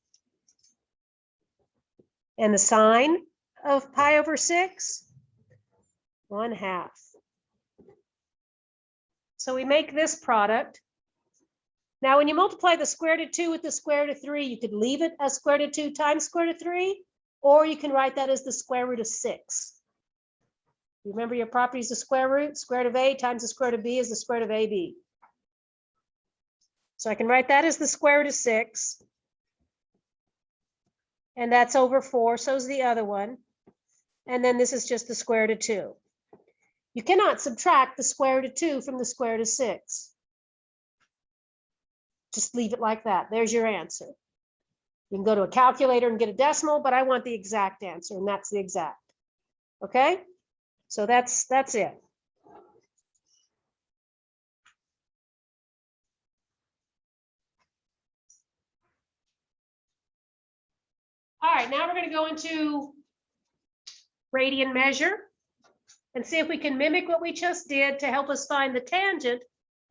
And the sine of pi over 6? 1/2. So we make this product. Now, when you multiply the square root of 2 with the square root of 3, you could leave it as square root of 2 times square root of 3, or you can write that as the square root of 6. You remember your properties of square root? Square root of A times the square root of B is the square root of AB. So I can write that as the square root of 6. And that's over 4, so is the other one. And then this is just the square root of 2. You cannot subtract the square root of 2 from the square root of 6. Just leave it like that. There's your answer. You can go to a calculator and get a decimal, but I want the exact answer, and that's the exact. Okay? So that's it. All right, now we're going to go into Radian Measure and see if we can mimic what we just did to help us find the tangent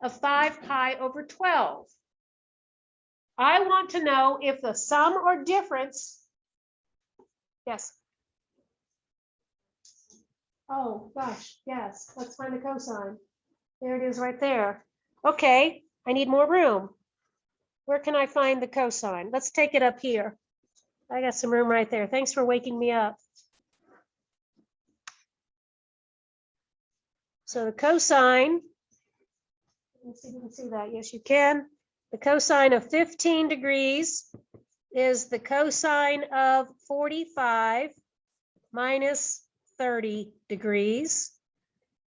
of 5 pi over 12. I want to know if the sum or difference, yes. Oh, gosh, yes, let's find the cosine. There it is right there. Okay, I need more room. Where can I find the cosine? Let's take it up here. I got some room right there. Thanks for waking me up. So the cosine, let's see if you can see that. Yes, you can. The cosine of 15 degrees is the cosine of 45 minus 30 degrees.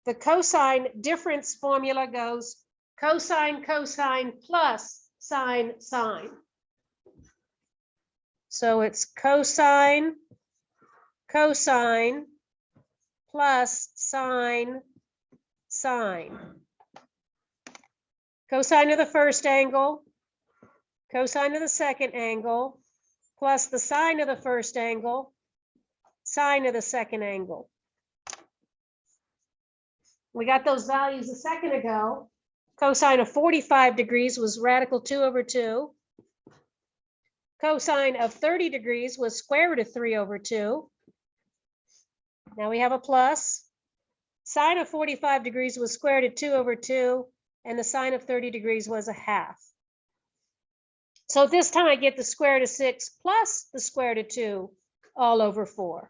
The cosine difference formula goes cosine, cosine plus sine, sine. So it's cosine, cosine plus sine, sine. Cosine of the first angle, cosine of the second angle, plus the sine of the first angle, sine of the second angle. We got those values a second ago. Cosine of 45 degrees was radical 2 over 2. Cosine of 30 degrees was square root of 3 over 2. Now we have a plus. Sine of 45 degrees was square root of 2 over 2, and the sine of 30 degrees was a half. So this time I get the square root of 6 plus the square root of 2 all over 4.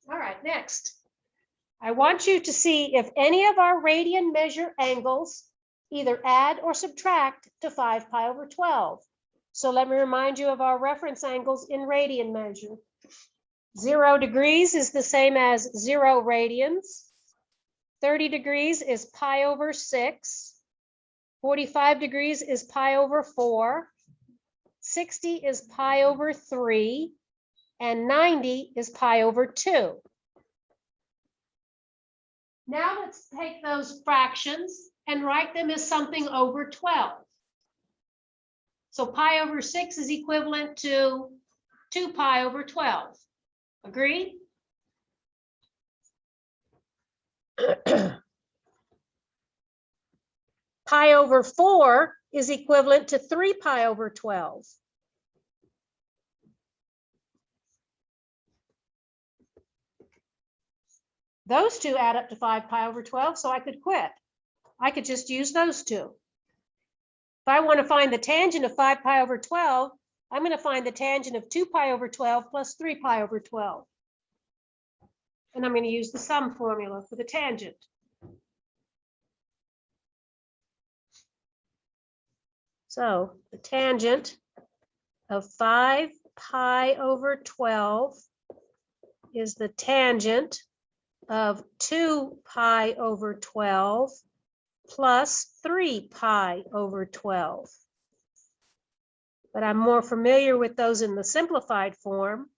All right, next. I want you to see if any of our radian measure angles either add or subtract to 5 pi over 12. So let me remind you of our reference angles in radian measure. 0 degrees is the same as 0 radians. 30 degrees is pi over 6. 45 degrees is pi over 4. 60 is pi over 3. And 90 is pi over 2. Now let's take those fractions and write them as something over 12. So pi over 6 is equivalent to 2 pi over 12. Agreed? Pi over 4 is equivalent to 3 pi over 12. Those two add up to 5 pi over 12, so I could quit. I could just use those two. If I want to find the tangent of 5 pi over 12, I'm going to find the tangent of 2 pi over 12 plus 3 pi over 12. And I'm going to use the sum formula for the tangent. So the tangent of 5 pi over 12 is the tangent of 2 pi over 12 plus 3 pi over 12. But I'm more familiar with those in the simplified form,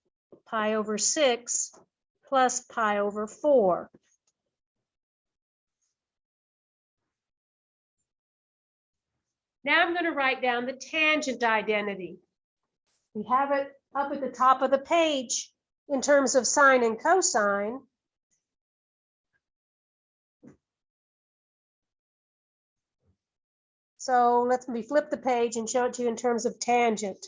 pi over 6 plus pi over 4. Now I'm going to write down the tangent identity. We have it up at the top of the page in terms of sine and cosine. So let me flip the page and show it to you in terms of tangent.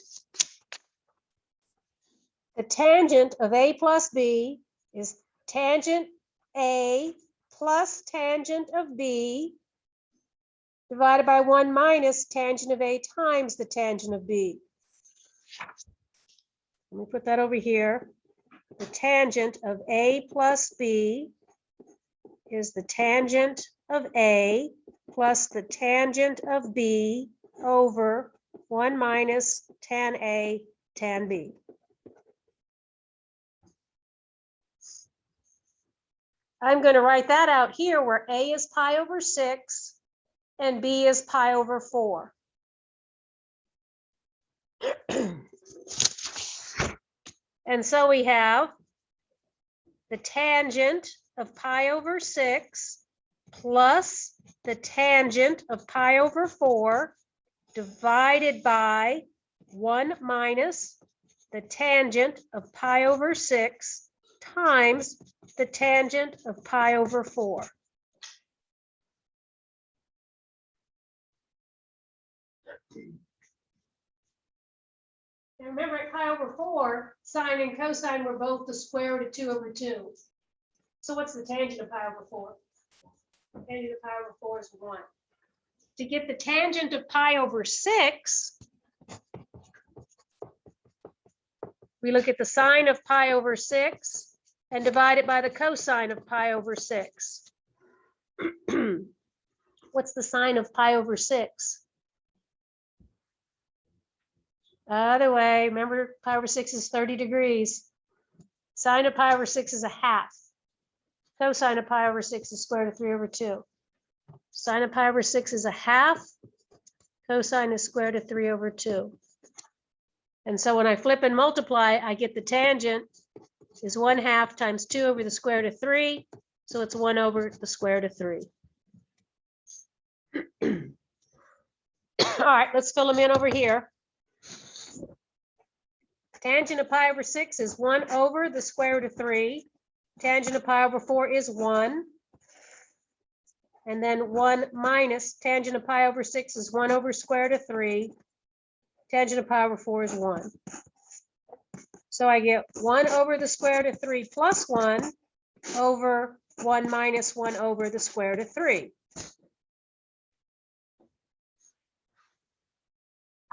The tangent of A plus B is tangent A plus tangent of B divided by 1 minus tangent of A times the tangent of B. Let me put that over here. The tangent of A plus B is the tangent of A plus the tangent of B over 1 minus tan A tan B. I'm going to write that out here where A is pi over 6 and B is pi over 4. And so we have the tangent of pi over 6 plus the tangent of pi over 4 divided by 1 minus the tangent of pi over 6 times the tangent of pi over 4. And remember, at pi over 4, sine and cosine were both the square root of 2 over 2. So what's the tangent of pi over 4? Tangent of pi over 4 is 1. To get the tangent of pi over 6, we look at the sine of pi over 6 and divide it by the cosine of pi over 6. What's the sine of pi over 6? Other way, remember pi over 6 is 30 degrees. Sine of pi over 6 is a half. Cosine of pi over 6 is square root of 3 over 2. Sine of pi over 6 is a half. Cosine is square root of 3 over 2. And so when I flip and multiply, I get the tangent is 1/2 times 2 over the square root of 3. So it's 1 over the square root of 3. All right, let's fill them in over here. Tangent of pi over 6 is 1 over the square root of 3. Tangent of pi over 4 is 1. And then 1 minus tangent of pi over 6 is 1 over square root of 3. Tangent of pi over 4 is 1. So I get 1 over the square root of 3 plus 1 over 1 minus 1 over the square root of 3.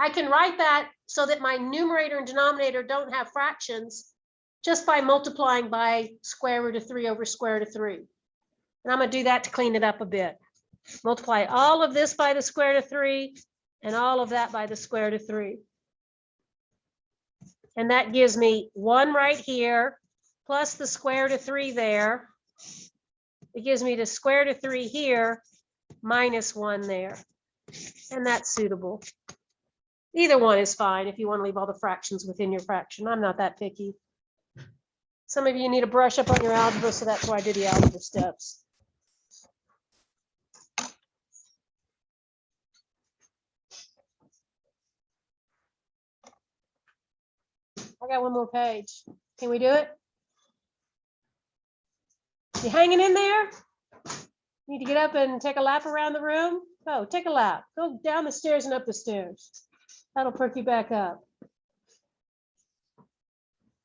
I can write that so that my numerator and denominator don't have fractions just by multiplying by square root of 3 over square root of 3. And I'm going to do that to clean it up a bit. Multiply all of this by the square root of 3 and all of that by the square root of 3. And that gives me 1 right here plus the square root of 3 there. It gives me the square root of 3 here minus 1 there. And that's suitable. Either one is fine if you want to leave all the fractions within your fraction. I'm not that picky. Some of you need to brush up on your algebra, so that's why I did the algebra steps. I got one more page. Can we do it? You hanging in there? Need to get up and take a lap around the room? Oh, take a lap. Go down the stairs and up the stairs. That'll perk you back up.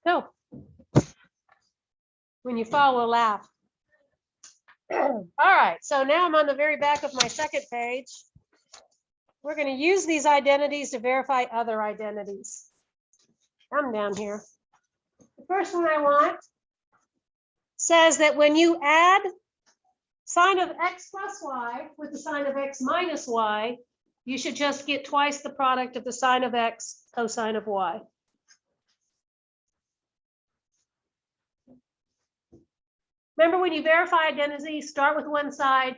Go. When you fall, we'll laugh. All right, so now I'm on the very back of my second page. We're going to use these identities to verify other identities. I'm down here. The first one I want says that when you add sine of x plus y with the sine of x minus y, you should just get twice the product of the sine of x cosine of y. Remember, when you verify identities, start with one side,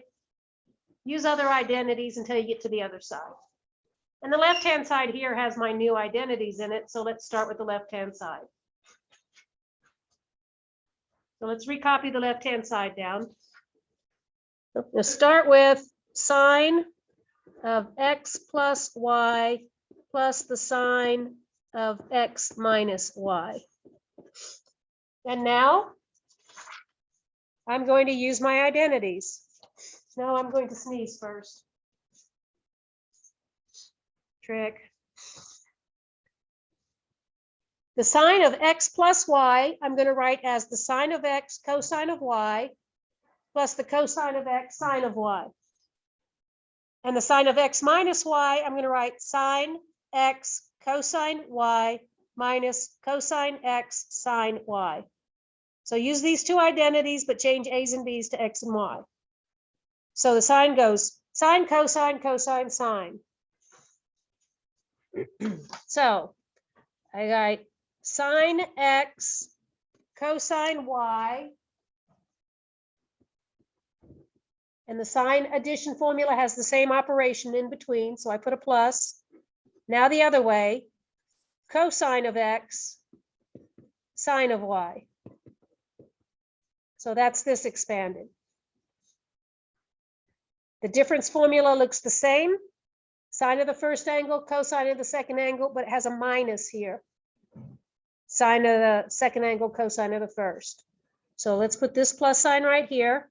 use other identities until you get to the other side. And the left-hand side here has my new identities in it, so let's start with the left-hand side. So let's recopy the left-hand side down. We'll start with sine of x plus y plus the sine of x minus y. And now I'm going to use my identities. Now I'm going to sneeze first. Trick. The sine of x plus y, I'm going to write as the sine of x cosine of y plus the cosine of x sine of y. And the sine of x minus y, I'm going to write sine x cosine y minus cosine x sine y. So use these two identities, but change a's and b's to x and y. So the sign goes sine, cosine, cosine, sine. So I got sine x cosine y. And the sine addition formula has the same operation in between, so I put a plus. Now the other way, cosine of x, sine of y. So that's this expanded. The difference formula looks the same. Sine of the first angle, cosine of the second angle, but it has a minus here. Sine of the second angle, cosine of the first. So let's put this plus sign right here.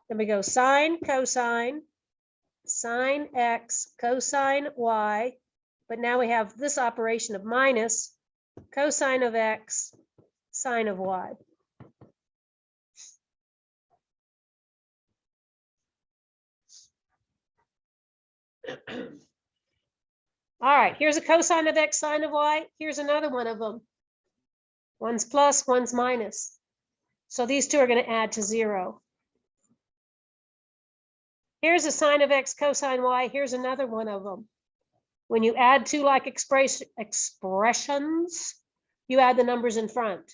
Then we go sine, cosine, sine x, cosine y. But now we have this operation of minus, cosine of x, sine of y. All right, here's a cosine of x, sine of y. Here's another one of them. One's plus, one's minus. So these two are going to add to 0. Here's a sine of x, cosine y. Here's another one of them. When you add two like expressions, you add the numbers in front.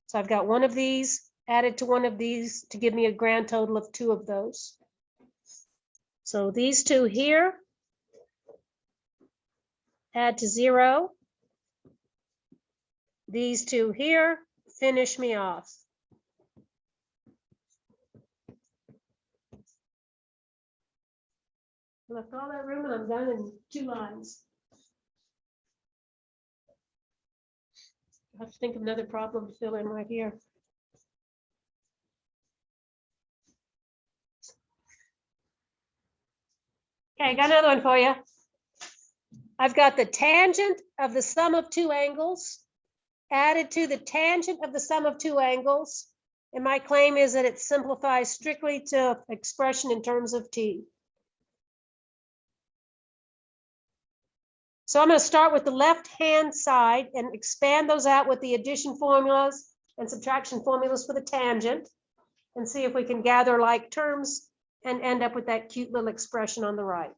So I've got one of these added to one of these to give me a grand total of 2 of those. So these two here add to 0. These two here finish me off. Left all that room and I'm done in 2 lines. I have to think of another problem to fill in right here. Okay, got another one for you. I've got the tangent of the sum of 2 angles added to the tangent of the sum of 2 angles. And my claim is that it simplifies strictly to expression in terms of t. So I'm going to start with the left-hand side and expand those out with the addition formulas and subtraction formulas for the tangent and see if we can gather like terms and end up with that cute little expression on the right.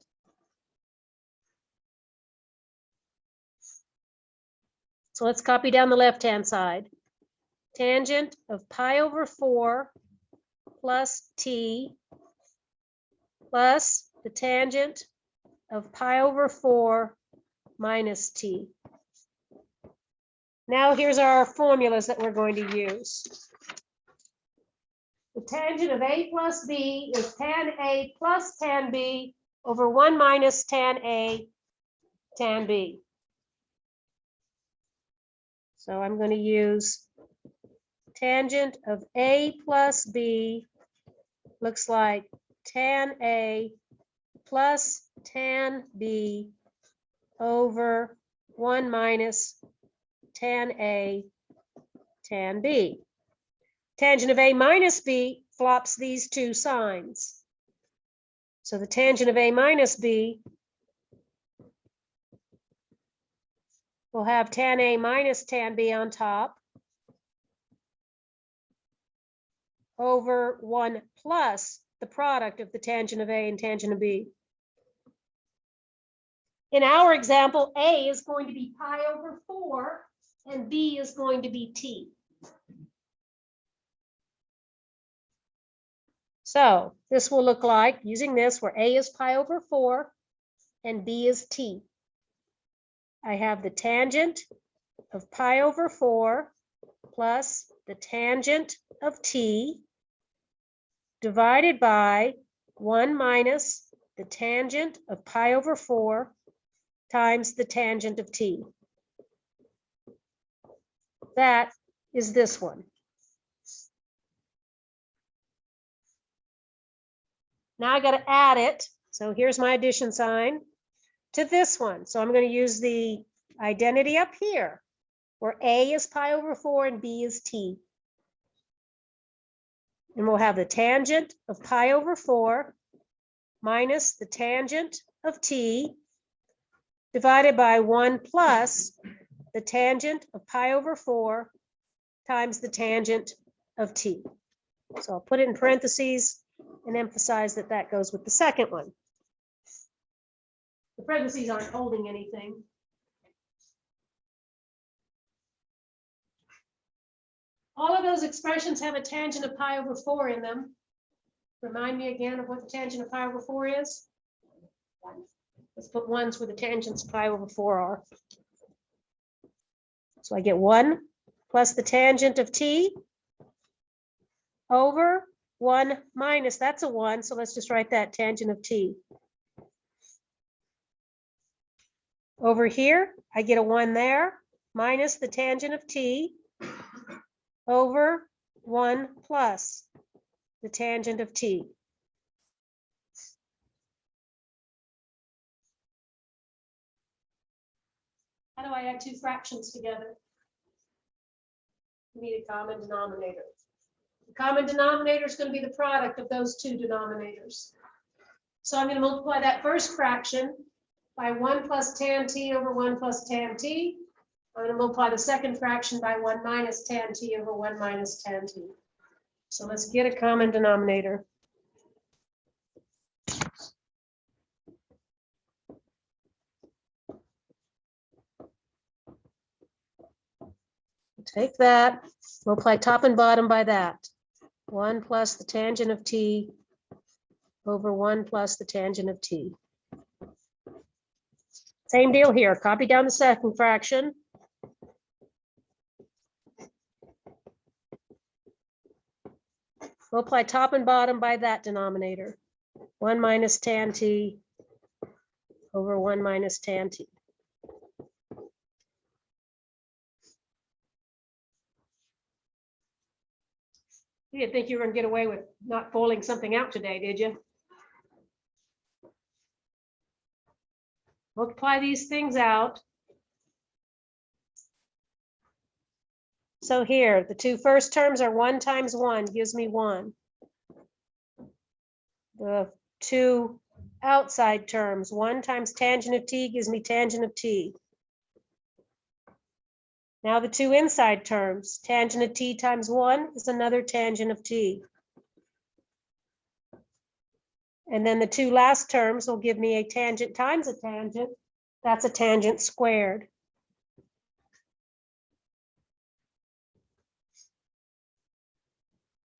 So let's copy down the left-hand side. Tangent of pi over 4 plus t plus the tangent of pi over 4 minus t. Now here's our formulas that we're going to use. The tangent of a plus b is tan a plus tan b over 1 minus tan a tan b. So I'm going to use tangent of a plus b looks like tan a plus tan b over 1 minus tan a tan b. Tangent of a minus b flops these two signs. So the tangent of a minus b will have tan a minus tan b on top over 1 plus the product of the tangent of a and tangent of b. In our example, a is going to be pi over 4 and b is going to be t. So this will look like, using this, where a is pi over 4 and b is t. I have the tangent of pi over 4 plus the tangent of t divided by 1 minus the tangent of pi over 4 times the tangent of t. That is this one. Now I got to add it. So here's my addition sign to this one. So I'm going to use the identity up here, where a is pi over 4 and b is t. And we'll have the tangent of pi over 4 minus the tangent of t divided by 1 plus the tangent of pi over 4 times the tangent of t. So I'll put it in parentheses and emphasize that that goes with the second one. The parentheses aren't holding anything. All of those expressions have a tangent of pi over 4 in them. Remind me again of what the tangent of pi over 4 is. Let's put ones where the tangents of pi over 4 are. So I get 1 plus the tangent of t over 1 minus, that's a 1, so let's just write that tangent of t. Over here, I get a 1 there, minus the tangent of t over 1 plus the tangent of t. How do I add two fractions together? We need a common denominator. The common denominator is going to be the product of those two denominators. So I'm going to multiply that first fraction by 1 plus tan t over 1 plus tan t. I'm going to multiply the second fraction by 1 minus tan t over 1 minus tan t. So let's get a common denominator. Take that, multiply top and bottom by that. 1 plus the tangent of t over 1 plus the tangent of t. Same deal here. Copy down the second fraction. Multiply top and bottom by that denominator. 1 minus tan t over 1 minus tan t. You didn't think you were going to get away with not folding something out today, did you? Multiply these things out. So here, the two first terms are 1 times 1 gives me 1. The two outside terms, 1 times tangent of t gives me tangent of t. Now the two inside terms, tangent of t times 1 is another tangent of t. And then the two last terms will give me a tangent times a tangent. That's a tangent squared.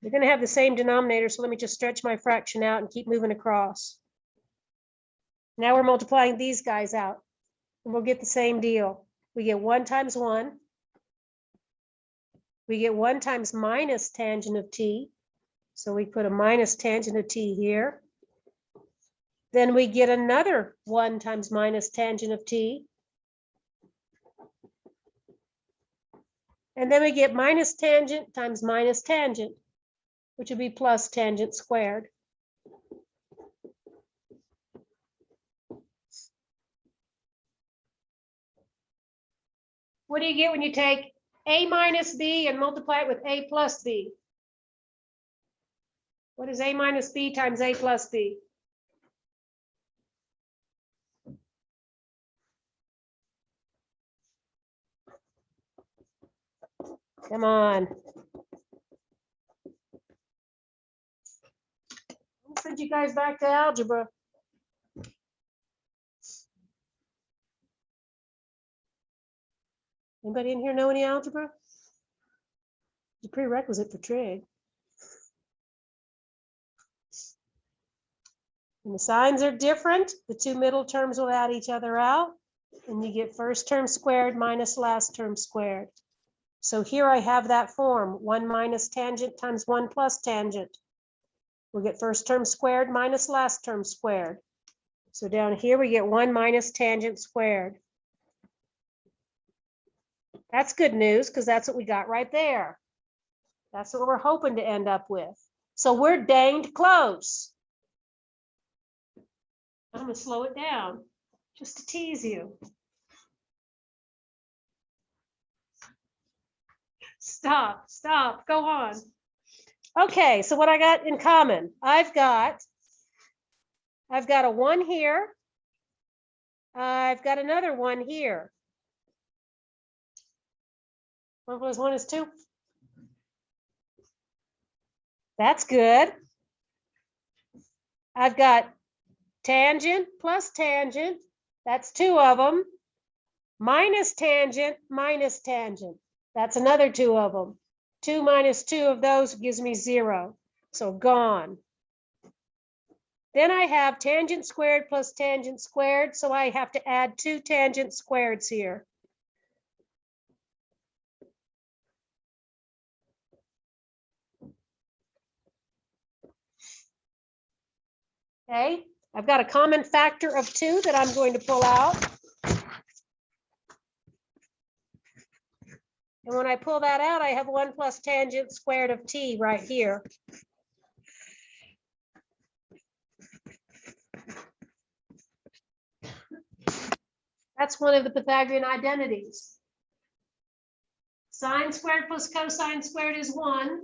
You're going to have the same denominator, so let me just stretch my fraction out and keep moving across. Now we're multiplying these guys out, and we'll get the same deal. We get 1 times 1. We get 1 times minus tangent of t. So we put a minus tangent of t here. Then we get another 1 times minus tangent of t. And then we get minus tangent times minus tangent, which would be plus tangent squared. What do you get when you take a minus b and multiply it with a plus b? What is a minus b times a plus b? Come on. I'll send you guys back to algebra. Anybody in here know any algebra? It's a prerequisite for trig. And the signs are different. The two middle terms will add each other out, and you get first term squared minus last term squared. So here I have that form, 1 minus tangent times 1 plus tangent. We'll get first term squared minus last term squared. So down here we get 1 minus tangent squared. That's good news because that's what we got right there. That's what we're hoping to end up with. So we're danged close. I'm going to slow it down just to tease you. Stop, go on. Okay, so what I got in common? I've got a 1 here. I've got another 1 here. 1 plus 1 is 2. That's good. I've got tangent plus tangent. That's 2 of them. Minus tangent minus tangent. That's another 2 of them. 2 minus 2 of those gives me 0. So gone. Then I have tangent squared plus tangent squared. So I have to add 2 tangent squareds here. Okay, I've got a common factor of 2 that I'm going to pull out. And when I pull that out, I have 1 plus tangent squared of t right here. That's one of the Pythagorean identities. Sine squared plus cosine squared is 1.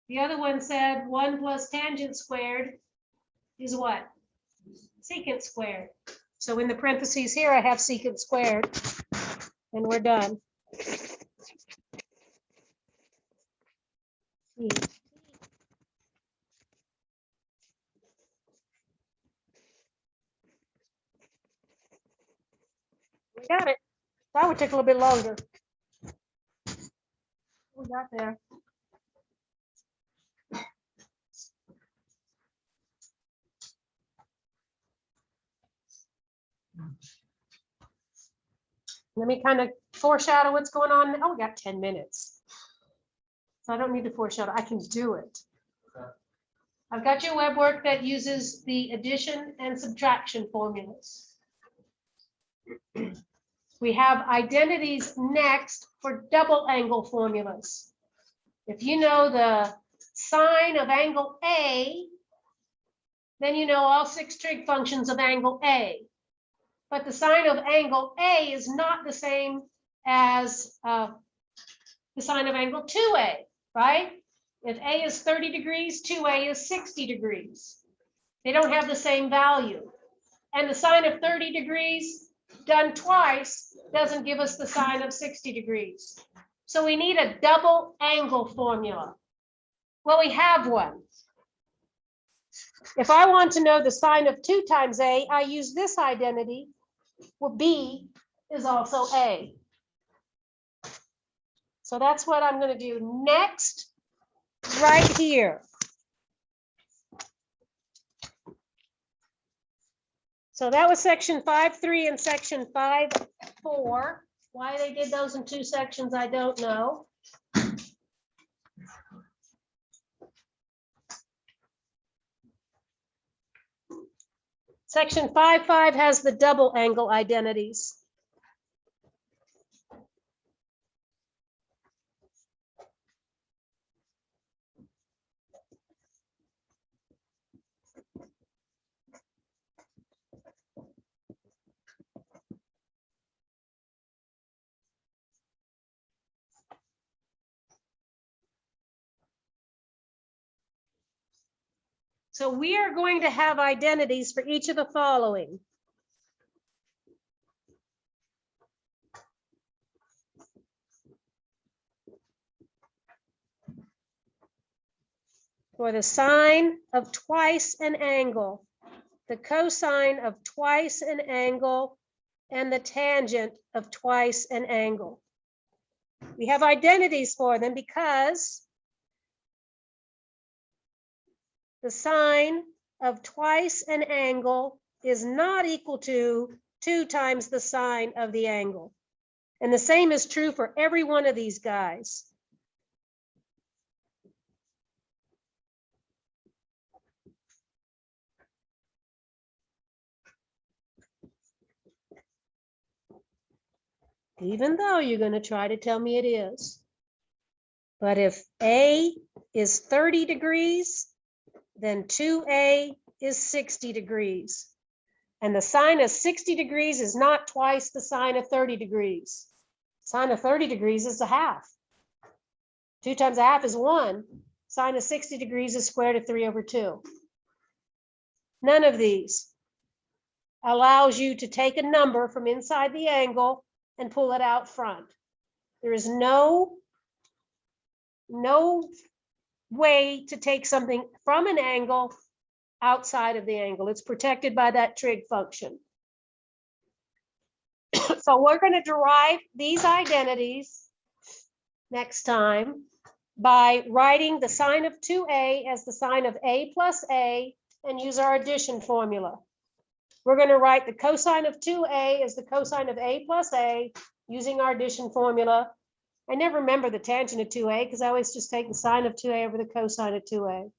The other one said 1 plus tangent squared is what? secant squared. So in the parentheses here, I have secant squared, and we're done. We got it. That would take a little bit longer. We got there. Let me kind of foreshadow what's going on. Oh, we got 10 minutes. So I don't need to foreshadow. I can do it. Okay. I've got your web work that uses the addition and subtraction formulas. We have identities next for double angle formulas. If you know the sine of angle A, then you know all 6 trig functions of angle A. But the sine of angle A is not the same as the sine of angle 2A, right? If A is 30 degrees, 2A is 60 degrees. They don't have the same value. And the sine of 30 degrees done twice doesn't give us the sine of 60 degrees. So we need a double angle formula. Well, we have one. If I want to know the sine of 2 times A, I use this identity, where B is also A. So that's what I'm going to do next, right here. So that was section 5.3 and section 5.4. Why they did those in 2 sections, I don't know. Section 5.5 has the double angle identities. So we are going to have identities for each of the following. For the sine of twice an angle, the cosine of twice an angle, and the tangent of twice an angle. We have identities for them because the sine of twice an angle is not equal to 2 times the sine of the angle. And the same is true for every one of these guys. Even though you're going to try to tell me it is. But if A is 30 degrees, then 2A is 60 degrees. And the sine of 60 degrees is not twice the sine of 30 degrees. Sine of 30 degrees is a half. 2 times a half is 1. Sine of 60 degrees is square root of 3/2. None of these allows you to take a number from inside the angle and pull it out front. There is no way to take something from an angle outside of the angle. It's protected by that trig function. So we're going to derive these identities next time by writing the sine of 2A as the sine of A plus A and use our addition formula. We're going to write the cosine of 2A as the cosine of A plus A using our addition formula. I never remember the tangent of 2A because I always just take the sine of 2A over the cosine of 2A.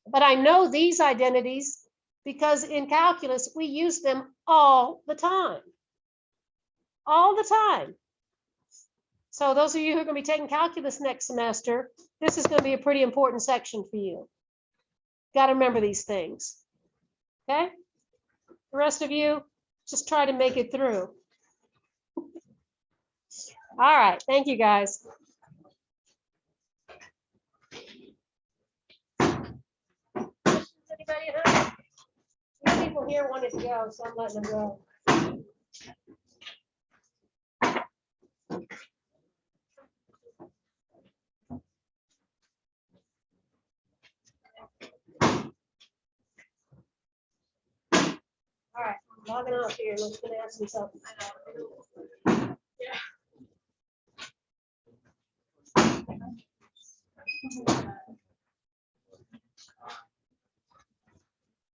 But I know these identities because in calculus, we use them all the time. All the time. So those of you who are going to be taking calculus next semester, this is going to be a pretty important section for you. Got to remember these things. Okay? The rest of you, just try to make it through. All right. Thank you, guys. Anybody at home? people here wanted to go, so I'm letting them go. All right, I'm logging off here. Let's gonna ask me something.